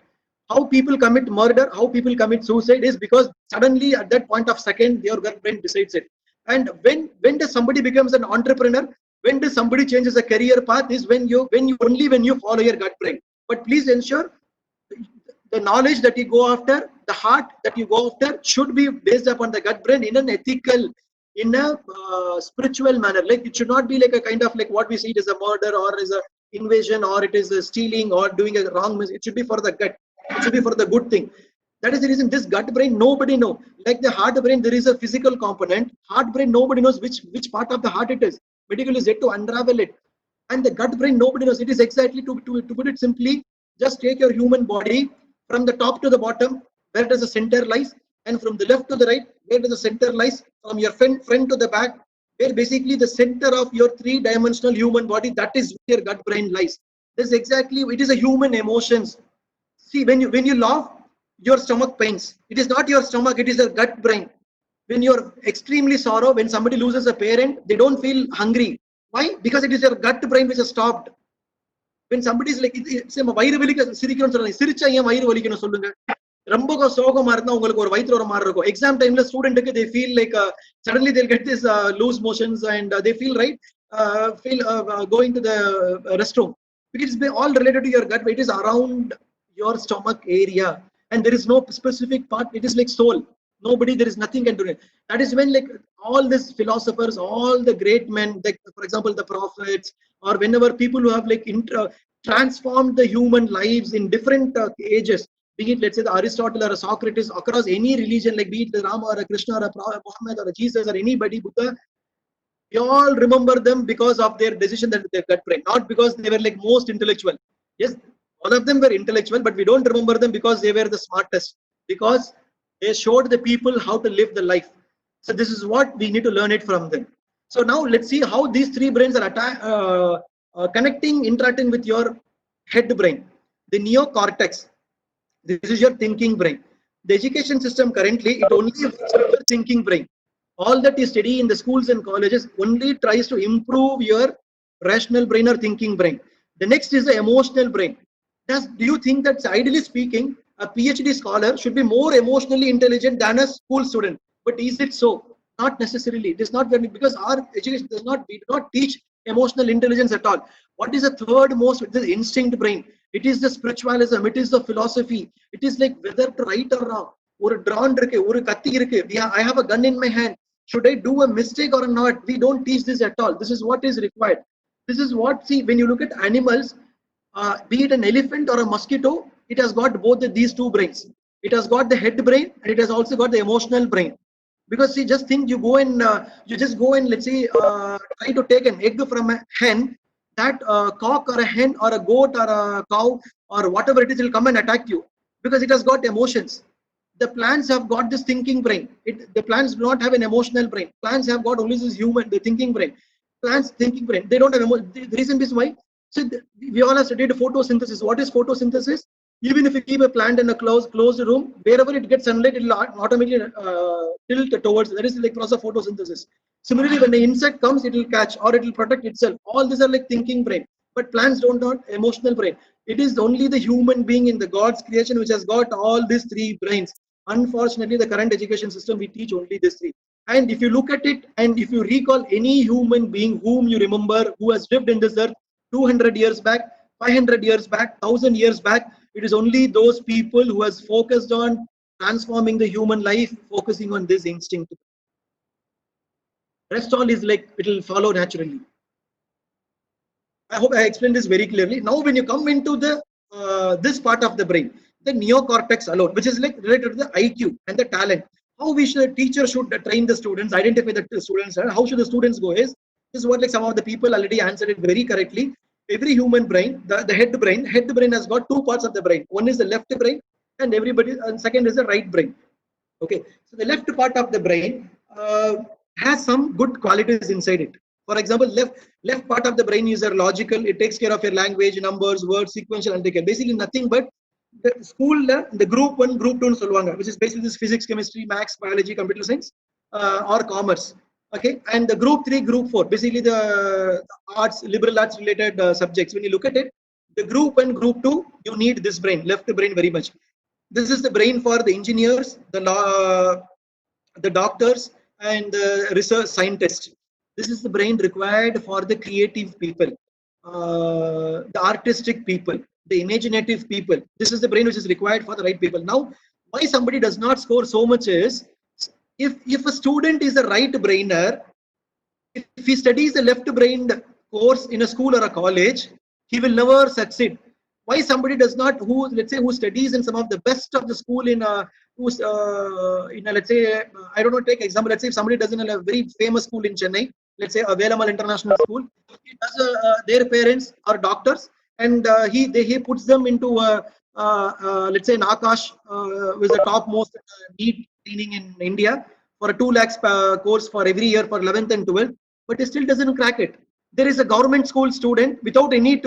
How people commit murder, how people commit suicide is because suddenly at that point of second your gut brain decides it. And when does somebody becomes an entrepreneur, when does somebody changes a career path, is when you follow your gut brain. But please ensure the knowledge that you go after, the heart that you go after should be based upon the gut brain in an ethical, in a spiritual manner. It should not be a kind of what we see it as a murder or as a invasion or it is stealing or doing a wrong mistake. It should be for the gut. It should be for the good thing. That is the reason this gut brain nobody know. Like the heart brain, there is a physical component. Heart brain nobody knows which part of the heart it is. Medical is yet to unravel it. And the gut brain nobody knows. It is exactly to put it simply. Just take your human body from the top to the bottom, where does the center lies, and from the left to the right, where does the center lies, from your front to the back, where basically the center of your three-dimensional human body, that is where your gut brain lies. This is exactly, it is a human emotions. See, when you laugh, your stomach pains. It is not your stomach, it is your gut brain. When you're extremely sorrow, when somebody loses a parent, they don't feel hungry. Why? Because it is your gut brain which has stopped. When somebody is like, வயிறு வலிக்க சிரிக்கணும்னு சொல்றாங்க, சிரிச்சா ஏன் வயிறு வலிக்கணும் சொல்லுங்க. ரொம்ப சோகமா இருந்தா உங்களுக்கு ஒரு வயித்துல ஒரு மாதிரி இருக்கும். எக்ஸாம் டைம்ல ஸ்டூடெண்ட்டுக்கு they feel like suddenly they'll get this loose motions and they feel right, going to the restroom. Because it's all related to your gut, but it is around your stomach area, and there is no specific part. It is like soul. Nobody, there is nothing can do it. That is when like all these philosophers, all the great men, like for example the prophets, or whenever people who have like transformed the human lives in different ages, be it let's say the Aristotle or a Socrates, across any religion, like be it the Rama or a Krishna or a Muhammad or a Jesus or anybody, Buddha, we all remember them because of their decision that they gut brain, not because they were like most intellectual. Yes, all of them were intellectual, but we don't remember them because they were the smartest, because they showed the people how to live the life. So this is what we need to learn it from them. So now let's see how these three brains are connecting, interacting with your head brain. The neocortex, this is your thinking brain. The education system currently, it only works with your thinking brain. All that you study in the schools and colleges only tries to improve your rational brain or thinking brain. The next is the emotional brain. Do you think that, ideally speaking, a PhD scholar should be more emotionally intelligent than a school student? But is it so? Not necessarily. It is not very, because our education does not, we do not teach emotional intelligence at all. What is the third most? It is the instinct brain. It is the spiritualism. It is the philosophy. It is like whether to right or wrong. Or drawn, I have a gun in my hand. Should I do a mistake or not? We don't teach this at all. This is what is required. This is what, see, when you look at animals, be it an elephant or a mosquito, it has got both these two brains. It has got the head brain and it has also got the emotional brain. Because see, just think, you go and let's say try to take an egg from a hen, that cock or a hen or a goat or a cow or whatever it is will come and attack you, because it has got emotions. The plants have got this thinking brain. The plants do not have an emotional brain. Plants have got only this human, the thinking brain. Plants thinking brain, they don't have emotion. The reason is why. So we all have studied photosynthesis. What is photosynthesis? Even if you keep a plant in a closed room, wherever it gets sunlight, it will automatically tilt towards. That is like process of photosynthesis. Similarly, when the insect comes, it will catch or it will protect itself. All these are like thinking brain. But plants don't have emotional brain. It is only the human being in the God's creation which has got all these three brains. Unfortunately, the current education system, we teach only these three. And if you look at it, and if you recall any human being whom you remember who has lived in this earth 200 years back, 500 years back, 1000 years back, it is only those people who has focused on transforming the human life, focusing on this instinct. Rest all is like, it will follow naturally. I hope I explained this very clearly. Now, when you come into the this part of the brain, the neocortex alone, which is like related to the IQ and the talent, how the teacher should train the students, identify the students, and how should the students go is, this is what like some of the people already answered it very correctly. Every human brain, the head brain has got two parts of the brain. One is the left brain, and second is the right brain. Okay, so the left part of the brain has some good qualities inside it. For example, left part of the brain is logical. It takes care of your language, numbers, words, sequential, and basically nothing but the school, the group 1, group 2, which is basically this physics, chemistry, maths, biology, computer science, or commerce. Okay, and the group 3, group 4, basically the arts, liberal arts related subjects. When you look at it, the group 1, group 2, you need this brain, left brain very much. This is the brain for the engineers, the doctors, and the research scientists. This is the brain required for the creative people, the artistic people, the imaginative people. This is the brain which is required for the right people. Now, why somebody does not score so much is, if a student is a right brainer, if he studies the left brained course in a school or a college, he will never succeed. Why somebody does not, who let's say who studies in some of the best of the school in who's in a, let's say I don't know, take example, let's say if somebody does in a very famous school in Chennai, let's say a Velamal International School, he does, their parents are doctors, and he puts them into let's say an Akash, who is the topmost NEET training in India for a 2 lakhs course for every year for 11th and 12th, but he still doesn't crack it. There is a government school student without any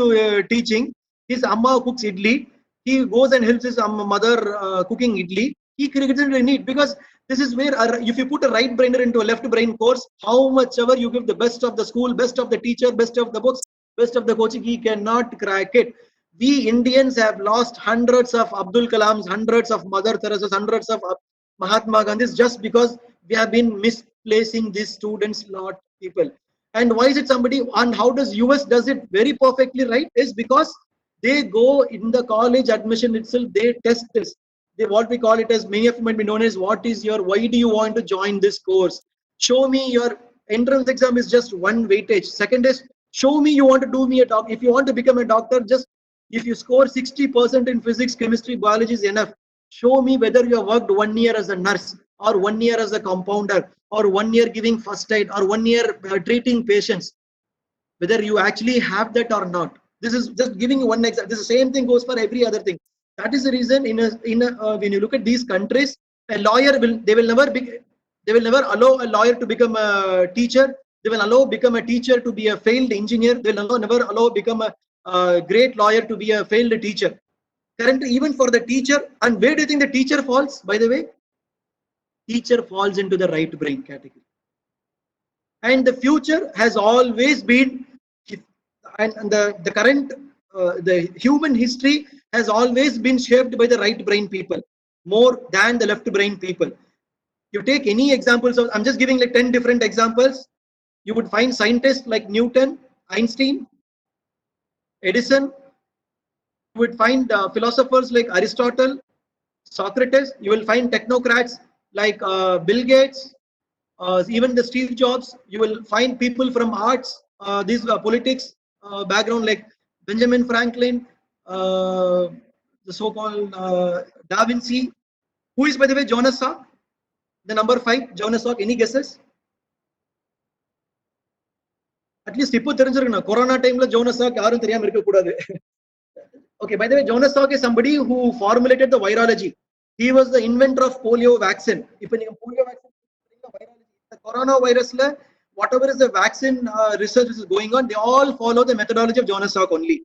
teaching. His amma cooks idli. He goes and helps his mother cooking idli. He creates a need, because this is where if you put a right brainer into a left brain course, how much ever you give the best of the school, best of the teacher, best of the books, best of the coaching, he cannot crack it. We Indians have lost hundreds of Abdul Kalams, hundreds of Mother Teresa's, hundreds of Mahatma Gandhis, just because we have been misplacing these students, lot people. And why is it somebody, and how does US does it very perfectly right, is because they go in the college admission itself, they test this. They, what we call it as, many of you might be known as, what is your, why do you want to join this course? Show me your entrance exam is just one weightage. Second is, show me you want to do me a doc. If you want to become a doctor, just if you score 60% in physics, chemistry, biology is enough. Show me whether you have worked 1 year as a nurse, or 1 year as a compounder, or 1 year giving first aid, or 1 year treating patients, whether you actually have that or not. This is just giving you one example. This is the same thing goes for every other thing. That is the reason when you look at these countries, a lawyer they will never allow a lawyer to become a teacher. They will allow become a teacher to be a failed engineer. They will never allow become a great lawyer to be a failed teacher. Currently, even for the teacher, and where do you think the teacher falls, by the way? Teacher falls into the right brain category. And the future has always been, and the current, the human history has always been shaped by the right brain people more than the left brain people. You take any examples of, I'm just giving like 10 different examples. You would find scientists like Newton, Einstein, Edison. You would find philosophers like Aristotle, Socrates. You will find technocrats like Bill Gates, even the Steve Jobs. You will find people from arts, these politics background like Benjamin Franklin, the so-called Da Vinci. Who is, by the way, Jonas Salk? The number 5, Jonas Salk. Any guesses? At least இப்போ தெரிஞ்சிருக்கணும். Corona time la Jonas Salk யாரும் தெரியாம இருக்க கூடாது. Okay, by the way, Jonas Salk is somebody who formulated the virology. He was the inventor of polio vaccine. இப்போ நீங்க polio vaccine, the coronavirus la, whatever is the vaccine research is going on, they all follow the methodology of Jonas Salk only.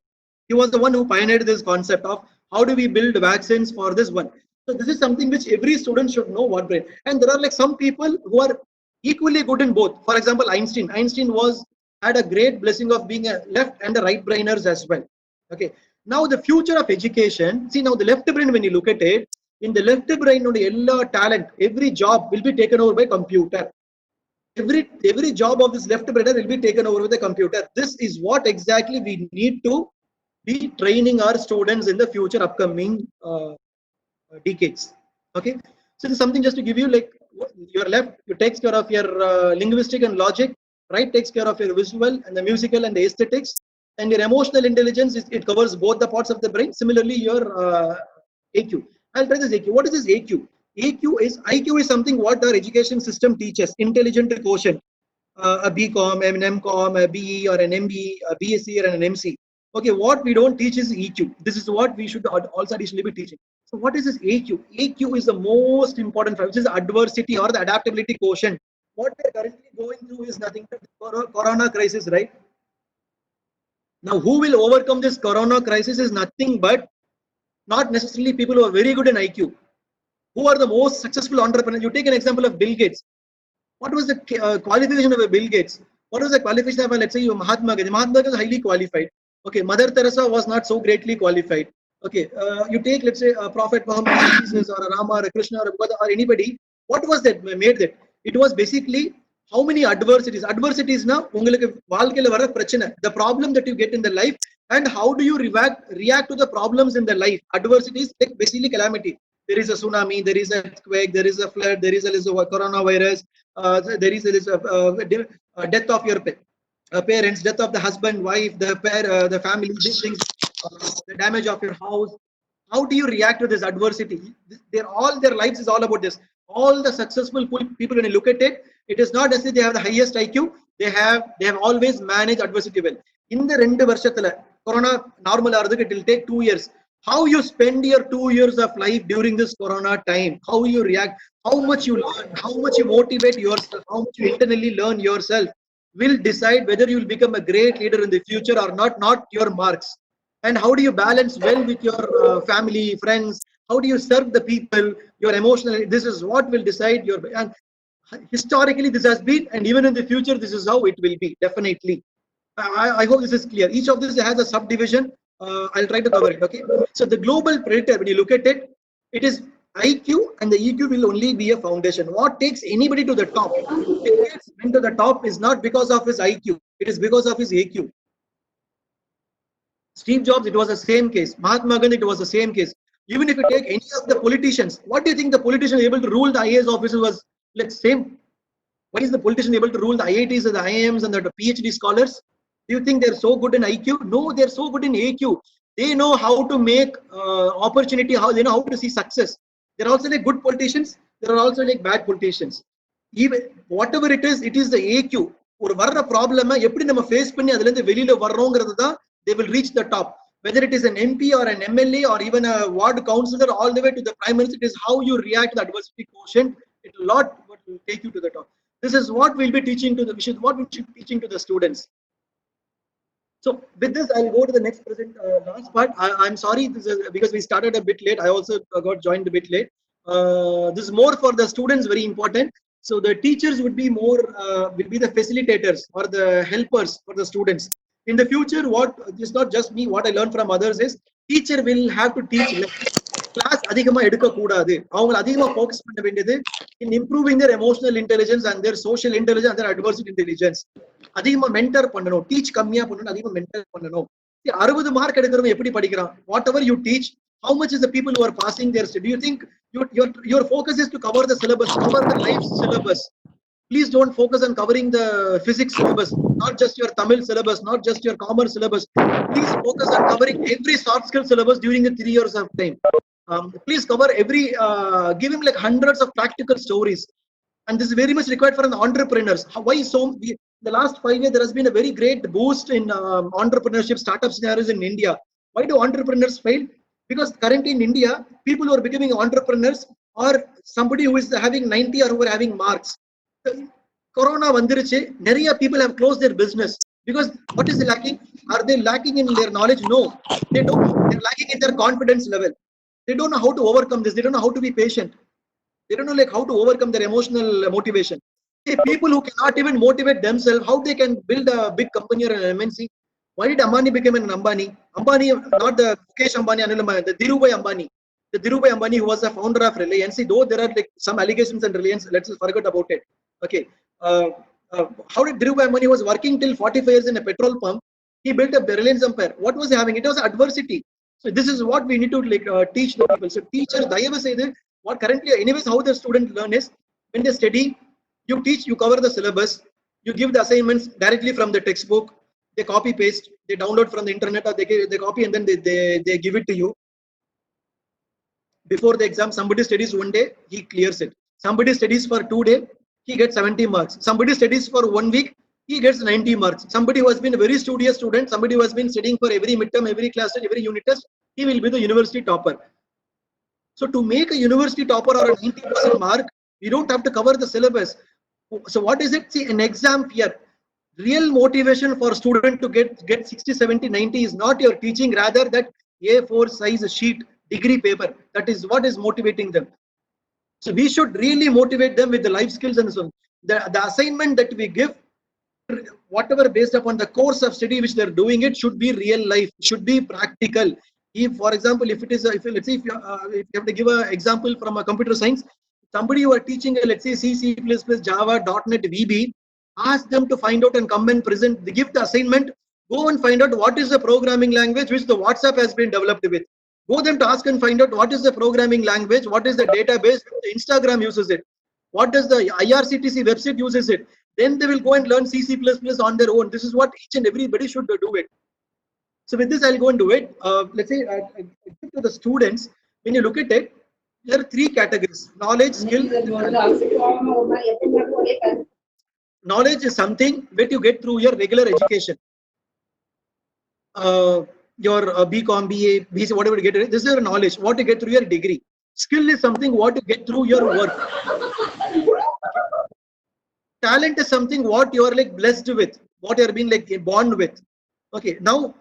He was the one who pioneered this concept of how do we build vaccines for this one. So this is something which every student should know what brain. And there are like some people who are equally good in both. For example, Einstein. Einstein had a great blessing of being a left and a right brainers as well. Okay. Now the future of education. See, now the left brain, when you look at it, in the left brain, talent, every job will be taken over by computer. Every job of this left brainer will be taken over with a computer. This is what exactly we need to be training our students in the future upcoming decades. Okay, so this is something just to give you, like, your left, it takes care of your linguistic and logic, right takes care of your visual and the musical and the aesthetics, and your emotional intelligence it covers both the parts of the brain. Similarly, your AQ. I'll try this AQ. What is this AQ? IQ is something what our education system teaches. Intelligent quotient, a BCom, an MCom, a BE or an MBE, a BSc or an MC. Okay, what we don't teach is EQ. This is what we should also additionally be teaching. So what is this AQ? AQ is the most important factor, which is adversity or the adaptability quotient. What we are currently going through is nothing but the corona crisis, right? Now, who will overcome this corona crisis is nothing but not necessarily people who are very good in IQ. Who are the most successful entrepreneurs? You take an example of Bill Gates. What was the qualification of a Bill Gates? What was the qualification of, let's say, Mahatma Gandhi? Mahatma Gandhi was highly qualified. Okay, Mother Teresa was not so greatly qualified. Okay, you take, let's say, Prophet Muhammad, Jesus, or Rama, or Krishna, or anybody. What was that made that? It was basically how many adversities. Adversities now, the problem that you get in the life, and how do you react to the problems in the life. Adversities, like basically calamity. There is a tsunami, there is an earthquake, there is a flood, there is a coronavirus, there is a death of your pet. parents, death of the husband, wife, the family, these things, the damage of your house. How do you react to this adversity? All their lives is all about this. All the successful people, when you look at it, it is not necessarily they have the highest IQ. They have always managed adversity well. In the 2 வருஷத்துல corona normal ஆறதுக்கு, it will take 2 years. How you spend your 2 years of life during this corona time, how you react, how much you learn, how much you motivate yourself, how much you internally learn yourself, will decide whether you will become a great leader in the future or not your marks. And how do you balance well with your family, friends? How do you serve the people, your emotional? This is what will decide your. And historically, this has been, and even in the future, this is how it will be. Definitely. I hope this is clear. Each of this has a subdivision. I'll try to cover it. Okay. So the global predator, when you look at it, it is IQ, and the EQ will only be a foundation. What takes anybody to the top? To the top is not because of his IQ. It is because of his AQ. Steve Jobs, it was the same case. Mahatma Gandhi, it was the same case. Even if you take any of the politicians, what do you think the politician able to rule the IAS officers was like same? Why is the politician able to rule the IITs and the IIMs and the PhD scholars? Do you think they're so good in IQ? No, they're so good in AQ. They know how to make opportunity, how they know how to see success. They're also like good politicians. There are also like bad politicians. Even whatever it is the AQ. ஒரு வர்ற ப்ராப்ளமை எப்படி நம்ம face பண்ணி அதுல இருந்து வெளியில வர்றோங்கிறது தான் they will reach the top. Whether it is an MP or an MLA or even a ward councillor, all the way to the prime minister, it is how you react to the adversity quotient. It will not what will take you to the top. This is what we'll be teaching to the what we'll be teaching to the students. So with this, I'll go to the next present last part. I'm sorry, this is because we started a bit late. I also got joined a bit late. This is more for the students, very important. So the teachers would be more will be the facilitators or the helpers for the students. In the future, what is not just me, what I learned from others is teacher will have to teach class அதிகமா எடுக்க கூடாது. அவங்க அதிகமா focus பண்ண வேண்டியது in improving their emotional intelligence and their social intelligence and their adversity intelligence. அதிகமா mentor பண்ணணும். Teach கம்மியா பண்ணணும், அதிகமா mentor பண்ணணும். 60 மார்க் எடுக்கிறவன் எப்படி படிக்கிறான்? Whatever you teach, how much is the people who are passing their study? Do you think your focus is to cover the syllabus, cover the life syllabus? Please don't focus on covering the physics syllabus, not just your Tamil syllabus, not just your commerce syllabus. Please focus on covering every soft skill syllabus during the 3 years of time. Please cover every, give him like hundreds of practical stories. And this is very much required for the entrepreneurs. Why so? The last 5 years, there has been a very great boost in entrepreneurship, startup scenarios in India. Why do entrepreneurs fail? Because currently in India, people who are becoming entrepreneurs are somebody who is having 90 or who are having marks. Corona vandiruche, nariya people have closed their business because what is lacking? Are they lacking in their knowledge? No, they don't. They're lacking in their confidence level. They don't know how to overcome this. They don't know how to be patient. They don't know like how to overcome their emotional motivation. People who cannot even motivate themselves, how they can build a big company or an MNC? Why did Ambani become an Ambani? Ambani, not the Mukesh Ambani, the Dhirubhai Ambani. The Dhirubhai Ambani, who was the founder of Reliance, though there are like some allegations in Reliance, let's forget about it. Okay, how did Dhirubhai Ambani was working till 45 years in a petrol pump? He built up the Reliance empire. What was he having? It was adversity. So this is what we need to like teach the people. So teachers, dayavu seidhu, what currently, anyways, how the students learn is when they study, you teach, you cover the syllabus, you give the assignments directly from the textbook. They copy paste, they download from the internet, or they copy and then they give it to you. Before the exam, somebody studies 1 day, he clears it. Somebody studies for 2 days, he gets 70 marks. Somebody studies for 1 week, he gets 90 marks. Somebody who has been a very studious student, somebody who has been studying for every midterm, every class test, every unit test, he will be the university topper. So to make a university topper or a 90% mark, you don't have to cover the syllabus. So what is it? See, an exam fear. Real motivation for student to get 60, 70, 90 is not your teaching, rather that A4 size sheet degree paper. That is what is motivating them. So we should really motivate them with the life skills and so on. The assignment that we give, whatever based upon the course of study which they're doing, it should be real life, should be practical. If, for example, if it is, let's say if you have to give an example from a computer science, somebody who are teaching, let's say C, C++, Java, .NET, VB, ask them to find out and come and present. They give the assignment, go and find out what is the programming language which the WhatsApp has been developed with. Go them to ask and find out what is the programming language, what is the database, the Instagram uses it, what does the IRCTC website uses it. Then they will go and learn C, C++ on their own. This is what each and everybody should do it. So with this, I'll go and do it. Let's say to the students, when you look at it, there are three categories: knowledge, skill, and talent. Knowledge is something that you get through your regular education. Your BCom, BA, BC, whatever you get. This is your knowledge, what you get through your degree. Skill is something what you get through your work. Talent is something what you are like blessed with, what you are being like born with. Okay, now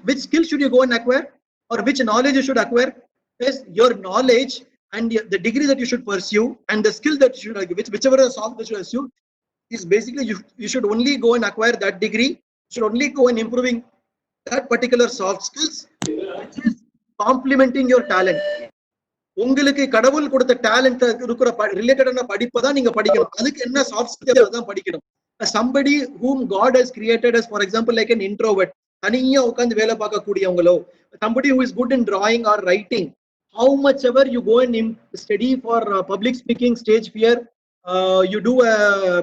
which skill should you go and acquire, or which knowledge you should acquire? Is your knowledge and the degree that you should pursue, and the skill that you should, whichever soft that you pursue, is basically you should only go and acquire that degree. Should only go and improving that particular soft skills, which is complementing your talent. உங்களுக்கு கடவுள் கொடுத்த talent இருக்கிற ரிலேட்டடான படிப்பை தான் நீங்க படிக்கணும். அதுக்கு என்ன சாஃப்ட் ஸ்கில்ஸ் தான் படிக்கணும். Somebody whom God has created as, for example, like an introvert, தனியா உட்கார்ந்து வேலை பார்க்கக்கூடியவங்களோ, somebody who is good in drawing or writing, how much ever you go and study for public speaking, stage fear, you do a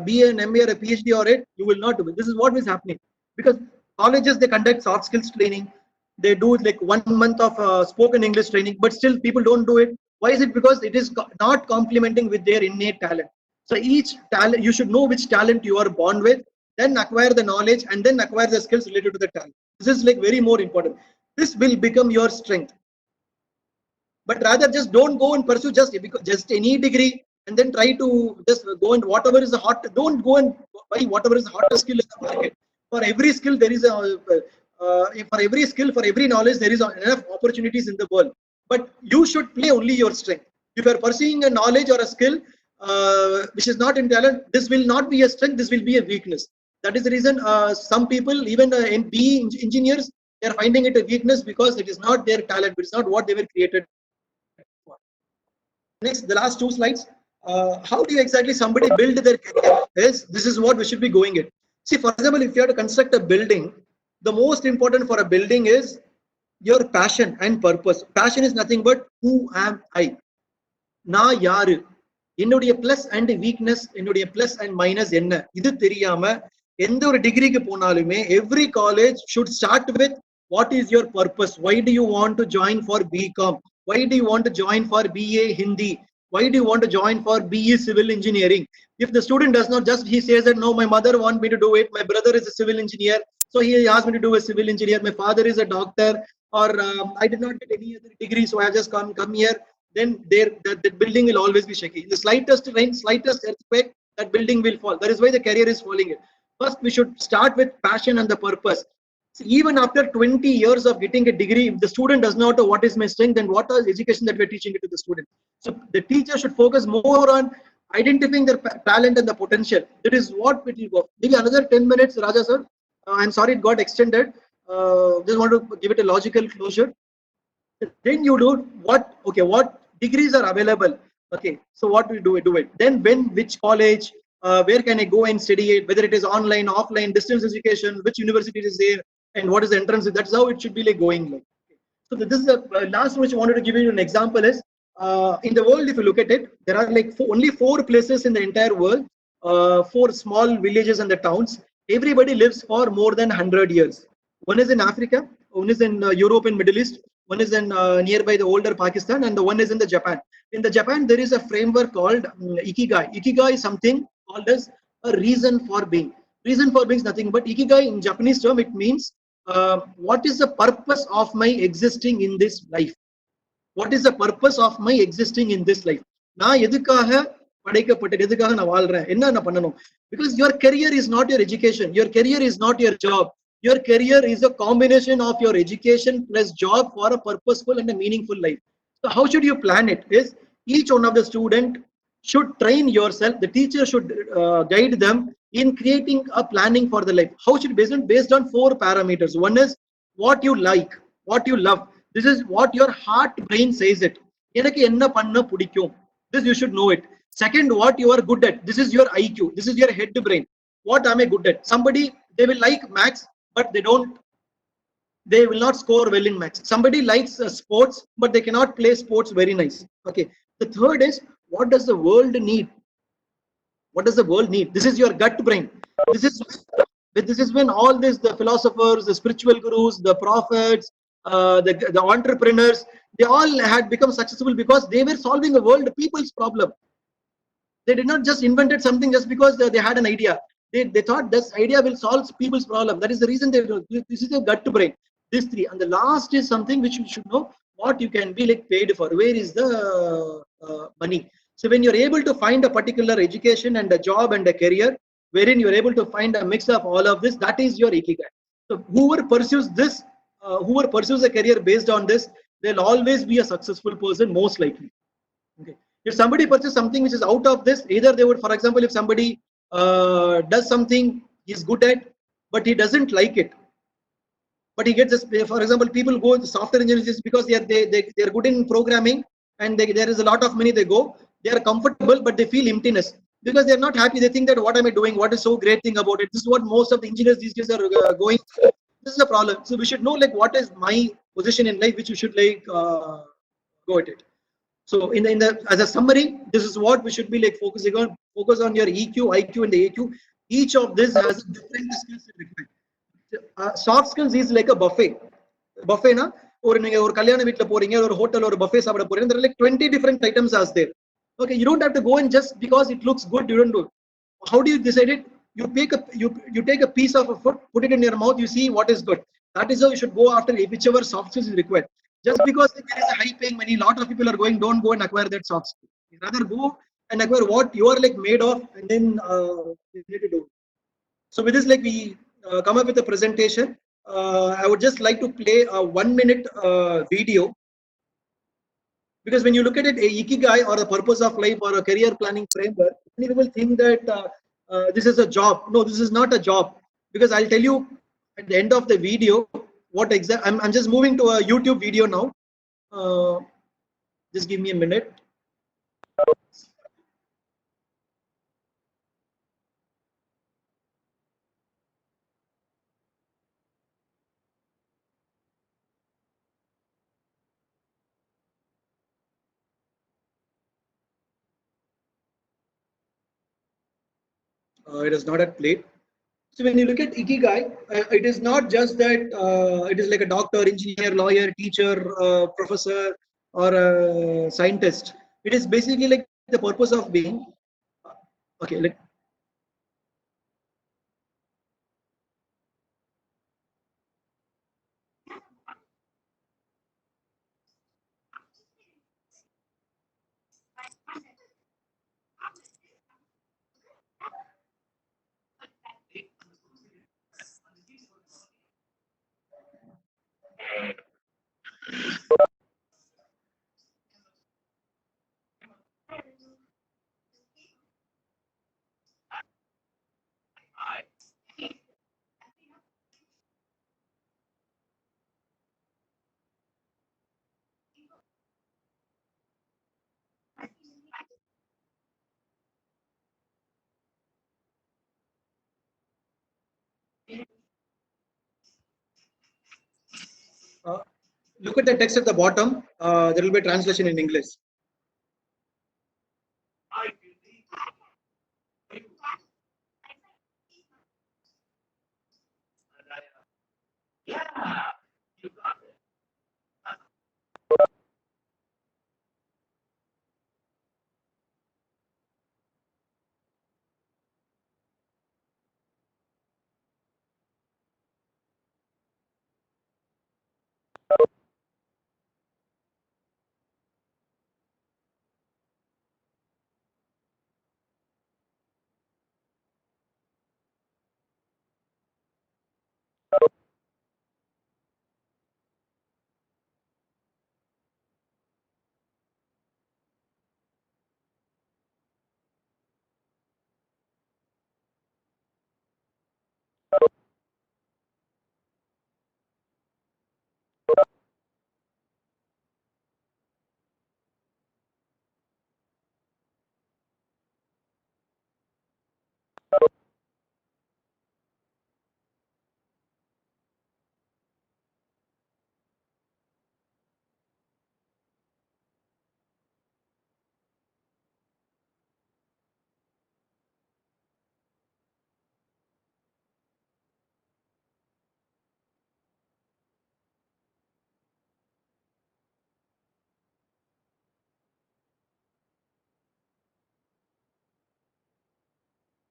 BA, an MA or a PhD or it, you will not do it. This is what is happening, because colleges, they conduct soft skills training. They do like 1 month of spoken English training, but still people don't do it. Why is it? Because it is not complementing with their innate talent. So each talent, you should know which talent you are born with, then acquire the knowledge, and then acquire the skills related to the talent. This is like very more important. This will become your strength. But rather, just don't go and pursue just any degree and then try to just go and whatever is the hot. Don't go and buy whatever is the hottest skill in the market. For every skill, there is for every skill, for every knowledge, there is enough opportunities in the world. But you should play only your strength. If you are pursuing a knowledge or a skill which is not in talent, this will not be a strength. This will be a weakness. That is the reason some people, even in BE engineers, they are finding it a weakness because it is not their talent. It is not what they were created for. Next, the last two slides. How do you exactly somebody build their career? This is what we should be going at. See, for example, if you have to construct a building, the most important for a building is your passion and purpose. Passion is nothing but who am I? Na yaru. என்னுடைய plus and weakness, என்னுடைய plus and minus என்ன, இது தெரியாம எந்த ஒரு டிகிரிக்கு போனாலுமே every college should start with what is your purpose? Why do you want to join for BCom? Why do you want to join for BA Hindi? Why do you want to join for BE Civil Engineering? If the student does not just, he says that no, my mother wants me to do it, my brother is a civil engineer, so he asked me to do a civil engineer, my father is a doctor, or I did not get any other degree, so I have just come here, then the building will always be shaky. The slightest rain, slightest earthquake, that building will fall. That is why the career is falling. First, we should start with passion and the purpose. So even after 20 years of getting a degree, if the student does not know what is my strength, then what is education that we are teaching it to the student? So the teacher should focus more on identifying their talent and the potential. That is what it will go. Maybe another 10 minutes, Raja sir. I'm sorry it got extended. Just want to give it a logical closure. Then you do what degrees are available. Okay, so what we do it. Then which college, where can I go and study it, whether it is online, offline, distance education, which university is there, and what is the entrance. That's how it should be like going like. So this is the last which I wanted to give you an example is, in the world, if you look at it, there are like only 4 places in the entire world, 4 small villages and the towns. Everybody lives for more than 100 years. One is in Africa, one is in Europe and Middle East, one is in nearby the older Pakistan, and the one is in the Japan. In the Japan, there is a framework called Ikigai. Ikigai is something called as a reason for being. Reason for being is nothing but Ikigai in Japanese term, it means what is the purpose of my existing in this life? What is the purpose of my existing in this life? நான் எதுக்காக படைக்கப்பட்டேன், எதுக்காக நான் வாழ்றேன், என்ன பண்ணணும்? Because your career is not your education, your career is not your job. Your career is a combination of your education plus job for a purposeful and a meaningful life. So how should you plan it? Is each one of the student should train yourself. The teacher should guide them in creating a planning for the life. How should it be based on 4 parameters? One is what you like, what you love. This is what your heart brain says it. எனக்கு என்ன பண்ண பிடிக்கும். This you should know it. Second, what you are good at. This is your IQ. This is your head brain. What am I good at? Somebody, they will like maths, but they will not score well in maths. Somebody likes sports, but they cannot play sports very nice. Okay. The third is, what does the world need? What does the world need? This is your gut brain. This is when all this, the philosophers, the spiritual gurus, the prophets, the entrepreneurs, they all had become successful because they were solving a world people's problem. They did not just invented something just because they had an idea. They thought this idea will solve people's problem. That is the reason they do. This is a gut to brain. These three, and the last is something which you should know, what you can be like paid for. Where is the money? So when you're able to find a particular education and a job and a career, wherein you're able to find a mix of all of this, that is your ikigai. So whoever pursues this, whoever pursues a career based on this, they'll always be a successful person, most likely. Okay. If somebody purchases something which is out of this, either they would, for example, if somebody does something he's good at, but he doesn't like it, but he gets this. For example, people go to software engineers just because they are good in programming and there is a lot of money. They go, they are comfortable, but they feel emptiness because they are not happy. They think that what am I doing? What is so great thing about it? This is what most of the engineers these days are going. This is the problem. So we should know like what is my position in life, which we should like go at it. So in the as a summary, this is what we should be like focusing on. Focus on your EQ, IQ, and the AQ. Each of this has different skills required. Soft skills is like a buffet. Buffet na or நீங்க ஒரு கல்யாண வீட்ல போறீங்க ஒரு hotel ஒரு buffet சாப்பிட போறீங்க, there are like 20 different items as there. Okay, you don't have to go and just because it looks good, you don't do it. How do you decide it? You take a piece of a food, put it in your mouth, you see what is good. That is how you should go after whichever soft skills is required. Just because there is a high paying money, lot of people are going, don't go and acquire that soft skill. Rather go and acquire what you are like made of, and then you need to do. So with this, like we come up with a presentation. I would just like to play a 1 minute video, because when you look at it, a ikigai or the purpose of life or a career planning framework, many people think that this is a job. No, this is not a job, because I'll tell you at the end of the video what exact. I'm just moving to a YouTube video now. Just give me a minute. It is not at play. So when you look at ikigai, it is not just that it is like a doctor, engineer, lawyer, teacher, professor, or a scientist. It is basically like the purpose of being. Okay, uh, look at the text at the bottom. There will be a translation in English.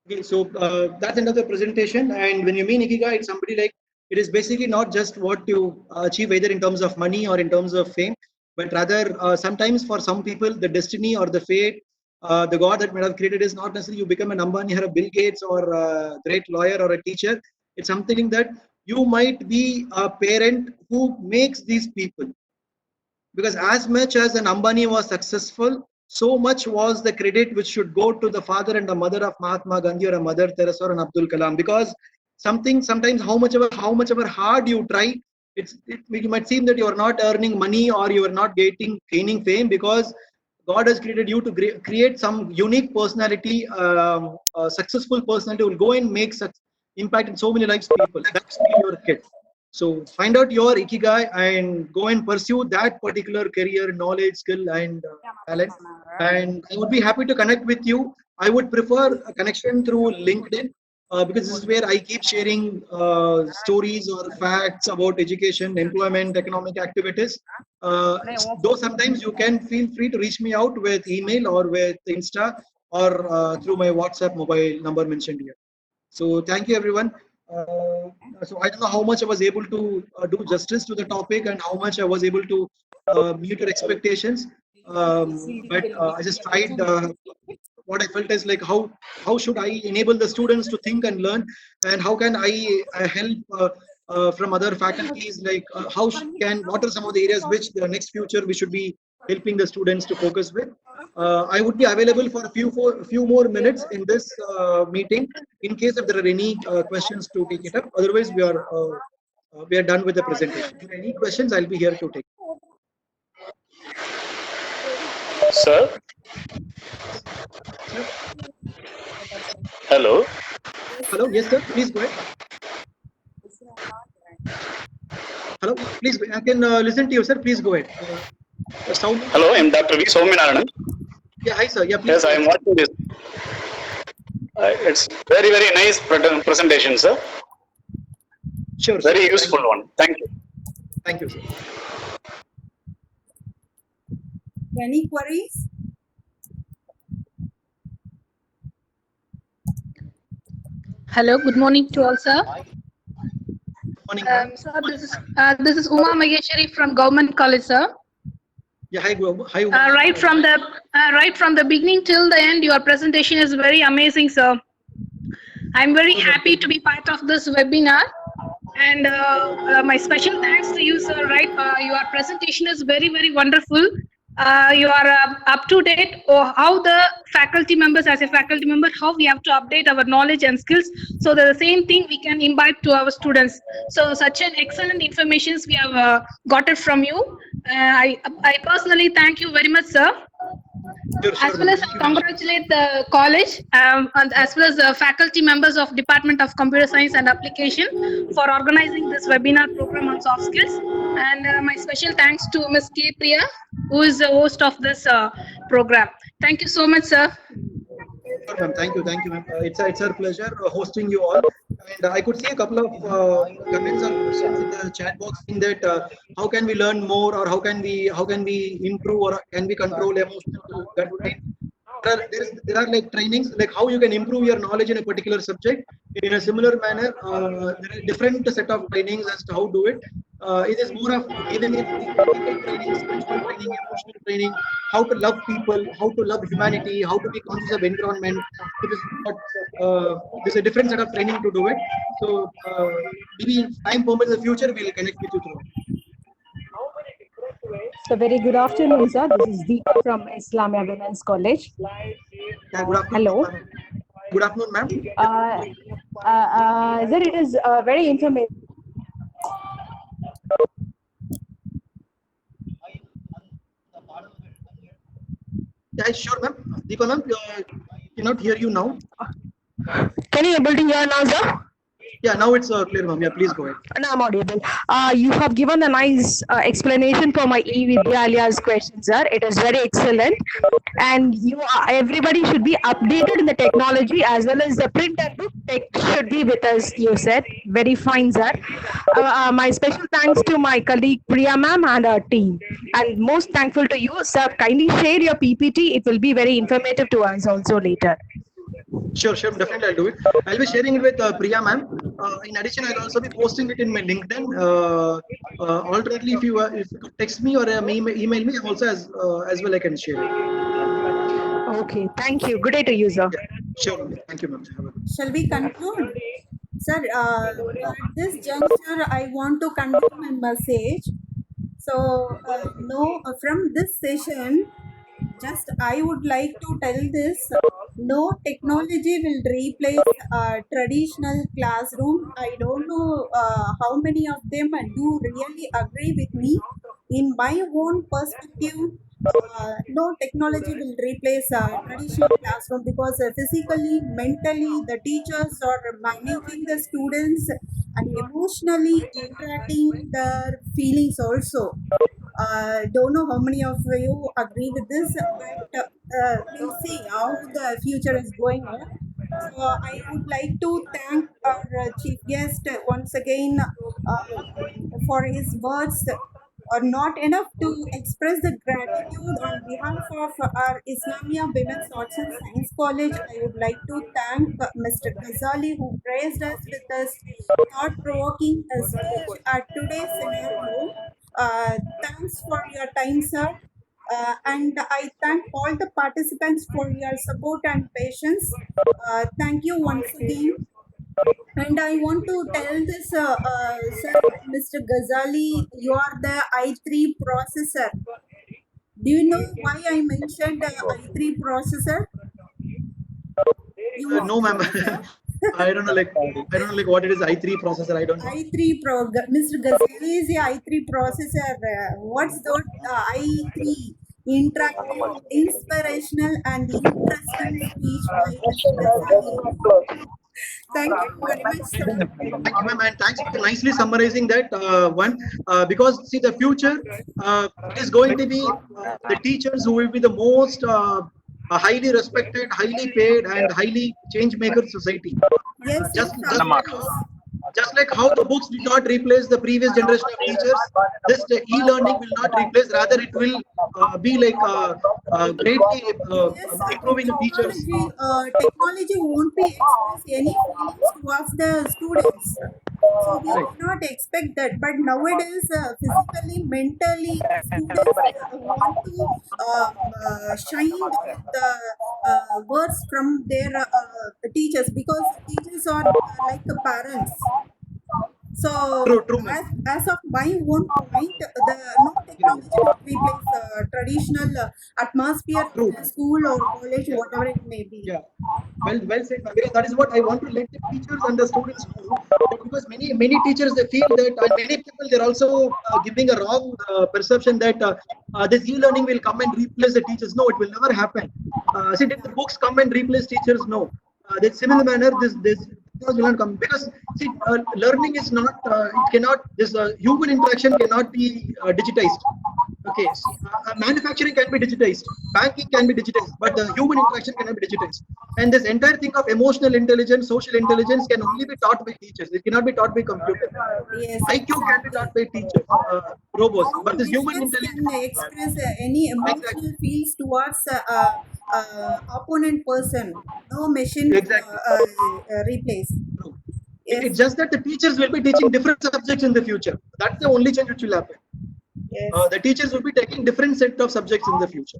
Okay, so that's another presentation. And when you mean Ikigai, it's somebody like, it is basically not just what you achieve either in terms of money or in terms of fame, but rather sometimes for some people, the destiny or the fate, the God that might have created is not necessarily you become an Ambani or a Bill Gates or a great lawyer or a teacher. It's something that you might be a parent who makes these people. Because as much as an Ambani was successful, so much was the credit which should go to the father and the mother of Mahatma Gandhi or a Mother Teresa or an Abdul Kalam. Because sometimes how much ever hard you try, it might seem that you are not earning money or you are not gaining fame, because God has created you to create some unique personality, a successful personality who will go and make such impact in so many lives of people. That's your kid. So find out your ikigai and go and pursue that particular career, knowledge, skill, and talent. And I would be happy to connect with you. I would prefer a connection through LinkedIn, because this is where I keep sharing stories or facts about education, employment, economic activities. Though sometimes you can feel free to reach me out with email or with Insta or through my WhatsApp mobile number mentioned here. So thank you, everyone. So I don't know how much I was able to do justice to the topic and how much I was able to meet your expectations. But I just tried. What I felt is like how should I enable the students to think and learn, and how can I help from other faculties, like what are some of the areas which the next future we should be helping the students to focus with. I would be available for a few more minutes in this meeting in case if there are any questions to take it up. Otherwise, we are done with the presentation. If there are any questions, I'll be here to take. Sir? Hello? Hello, yes, sir. Please go ahead. Hello, please. I can listen to you, sir. Please go ahead. Sound. Hello, I'm Dr. V. Sominarayanan. Yeah, hi, sir. Yeah, please. Yes, I am watching this. It's very, very nice presentation, sir. Sure. Very sir. useful one. Thank you. Thank you, sir. Any queries? Hello, good morning to all, sir. Morning. Sir, this is Uma Maheshwari from Government College, sir. Yeah, hi. Hi. Right from the beginning till the end, your presentation is very amazing, sir. I'm very happy to be part of this webinar, and my special thanks to you, sir. Right, your presentation is very, very wonderful. You are up to date or how the faculty members, as a faculty member, how we have to update our knowledge and skills, so that the same thing we can imbibe to our students. So such an excellent information we have got it from you. I personally thank you very much, sir. Sure, As well as I congratulate the college and as well as the faculty members of Department of Computer Science and Application for organizing this webinar program on soft skills. And my special thanks to Ms. K. Priya, who is the host of this program. Thank you so much, sir. Sure, ma'am. Thank you, ma'am. It's our pleasure hosting you all. And I could see a couple of comments or questions in the chat box saying that how can we learn more, or how can we improve, or can we control emotional gut brain. There are like trainings, like how you can improve your knowledge in a particular subject. In a similar manner, there are different set of trainings as to how to do it. It is more of even ethical training, spiritual training, emotional training, how to love people, how to love humanity, how to be conscious of environment. There's a different set of training to do it. So maybe if time permits in the future, we'll connect with you through it. So very good afternoon, sir. This is Deepa from Islamia Women's College. Yeah, good afternoon. Hello. Good afternoon, ma'am. Sir, it is very informative. Yeah, sure, ma'am. Deepa, ma'am, cannot hear you now. Can you able to hear now, sir? Yeah, now it's clear, ma'am. Yeah, please go ahead. No, I'm audible. You have given a nice explanation for my e-Vidyalya's question, sir. It is very excellent. And everybody should be updated in the technology, as well as the print and book tech should be with us, you said. Very fine, sir. My special thanks to my colleague Priya ma'am and our team. And most thankful to you, sir. Kindly share your PPT. It will be very informative to us also later. Sure, definitely I'll do it. I'll be sharing it with Priya ma'am. In addition, I'll also be posting it in my LinkedIn. Alternately, if you could text me or email me, also as well I can share it. Okay, thank you. Good day to you, sir. Sure, thank you, ma'am. Shall we conclude? Sir, at this juncture, I want to convey my message. So, no, from this session, just I would like to tell this: no technology will replace traditional classroom. I don't know how many of them do really agree with me. In my own perspective, no technology will replace traditional classroom, because physically, mentally, the teachers are managing the students and emotionally interacting their feelings also. Don't know how many of you agree with this, but we'll see how the future is going on. So I would like to thank our chief guest once again for his words. Are not enough to express the gratitude on behalf of our Islamia Women's Arts and Science College. I would like to thank Mr. Ghazali, who praised us with his thought-provoking speech at today's scenario. Thanks for your time, sir. And I thank all the participants for your support and patience. Thank you once again. And I want to tell this, sir, Mr. Ghazali, you are the i3 processor. Do you know why I mentioned i3 processor? You No, ma'am. I don't know, like what it is. i3 processor. I don't know. i3 Mr. Ghazali is the i3 processor. What's that? i3 interactive, inspirational, and interesting speech by Mr. Ghazali. Thank you very much, sir. Thank you, ma'am, and thanks for nicely summarizing that because see, the future is going to be the teachers who will be the most highly respected, highly paid, and highly change maker society. Yes, Just like how the books did not replace the previous generation of teachers, this e-learning will not replace. Rather, it will be like greatly improving the teachers. Technology won't be express any feelings towards the students. So we cannot expect that. But nowadays, physically, mentally, students want to shine with the words from their teachers, because teachers are like the parents. So, True. as of my own point, the no technology will replace the traditional atmosphere in a school or college, whatever it may be. Yeah, well said, ma'am. Because that is what I want to let the teachers and the students know. Because many teachers, they feel that, and many people, they're also giving a wrong perception that this e-learning will come and replace the teachers. No, it will never happen. See, did the books come and replace teachers? No. That similar manner, this will not come, because see, learning is not. It cannot. This human interaction cannot be digitized. Okay, so, manufacturing can be digitized, banking can be digitized, but the human interaction cannot be digitized. And this entire thing of emotional intelligence, social intelligence can only be taught by teachers. It cannot be taught by computer. Yes. IQ can be taught by teachers, robots, but this human intelligence can express any emotional feels towards opponent person. No machine replace. Yes. It's just that the teachers will be teaching different subjects in the future. That's the only change which will happen. Yes. The teachers will be taking different set of subjects in the future.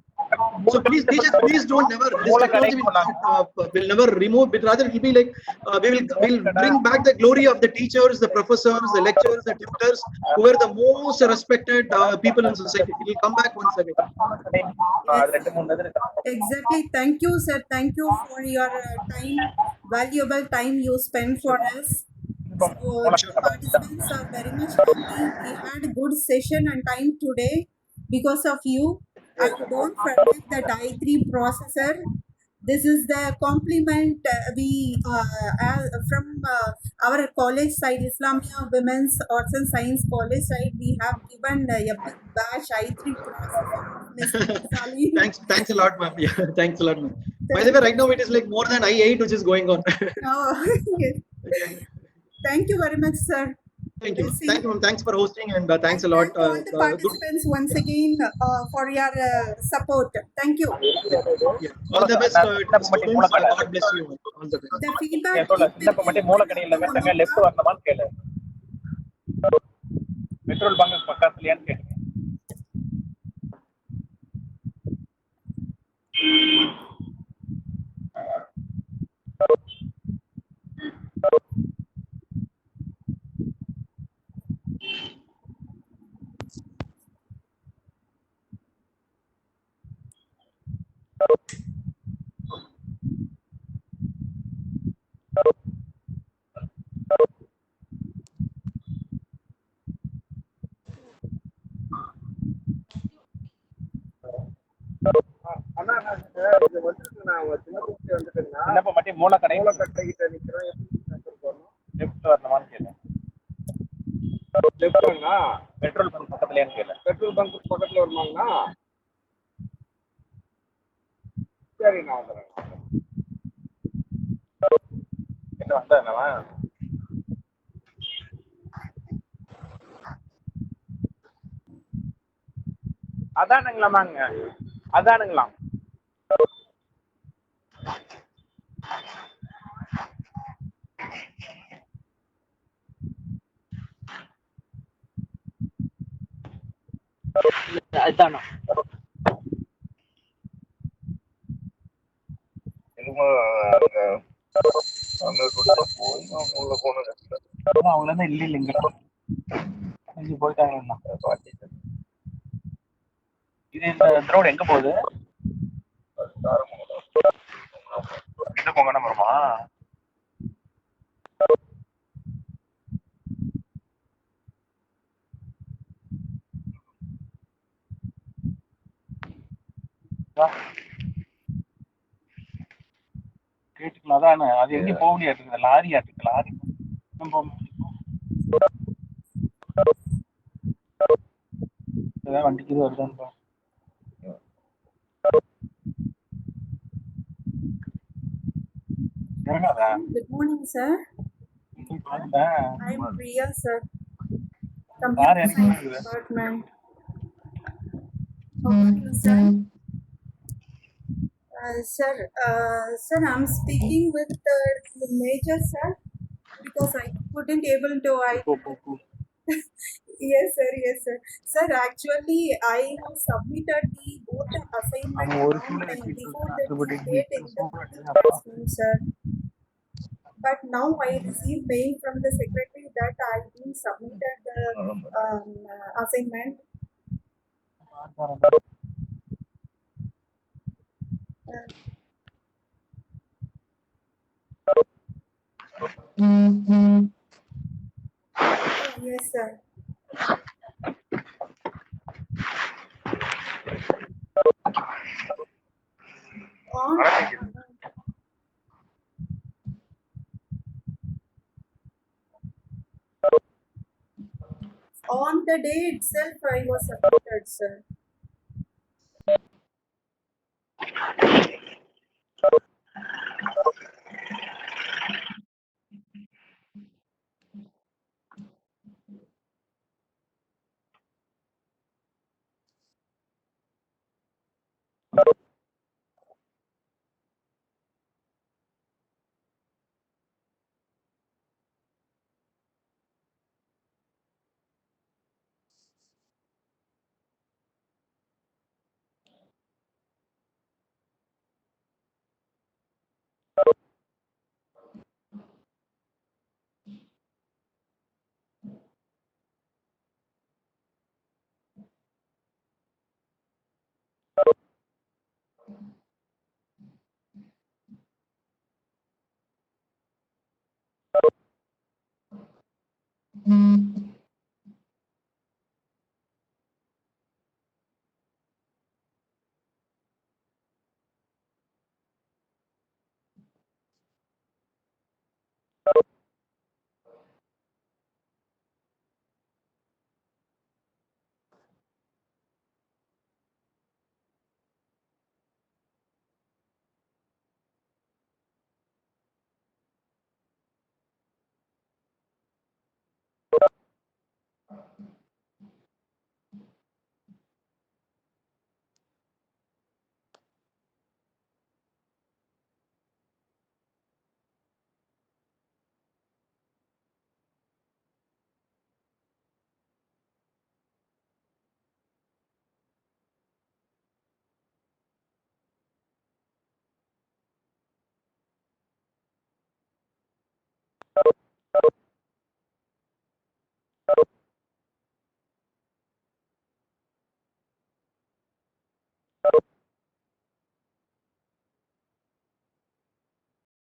So please, teachers, please don't never. This technology will never remove. But rather, it will be like we'll bring back the glory of the teachers, the professors, the lecturers, the tutors, who are the most respected people in society. It will come back once again. Yes. Exactly. Thank you, sir. Thank you for your time, valuable time you spent for us. So participants are very much happy. We had a good session and time today because of you. And don't forget that i3 processor. This is the compliment we from our college side, Islamia Women's Arts and Science College side. We have given a big bash i3 processor. Thanks a lot, ma'am. Yeah, thanks a lot, ma'am. By the way, right now it is like more than i8 which is going on. Oh, yes. Thank you very much, sir. Thank you. We'll see. Thank you, ma'am. Thanks for hosting and thanks a And lot. thank all the Good. participants once again for your support. Thank you. Yeah. All the best to students. God bless you. All the best. The feedback சொல்ல keep Chinnappa will be மட்டும் open மூலக்கடையில் up to வேண்டாங்க left வரணுமான்னு கேளு petrol bunk பக்கத்துலயான்னு கேளு சின்னப்ப மட்டும் Moolakadai left வரணுமான்னு கேளு petrol bunk பக்கத்துலயான்னு கேளு petrol bunk பக்கத்துல வருமாங்கண்ணா சரி நான் வந்துடுறேன் என்ன வந்தா அதானுங்களாமாங்க அதானுங்களாம் அதானா அவங்க தான் இல்ல இல்லைங்க போயிட்டாங்க இது இந்த ரோடு எங்க போகுது இது பொங்கன வருமா கேட்டுக்கலாம் அதானே அது எங்கேயும் போக முடியாது லாரி ஆட்டுக்கு லாரி வண்டிக்கு வருதான்னு Good morning, sir. I'm Priya, sir. Computer Science department. How are you, sir? Sir, I'm speaking with the major, sir, because I couldn't able to. Yes, sir. Sir, actually, I have submitted both the assignment on time before the date in the classroom, sir. But now I received mail from the secretary that I didn't submitted the assignment. Yes, sir. On the day itself, I was submitted, sir.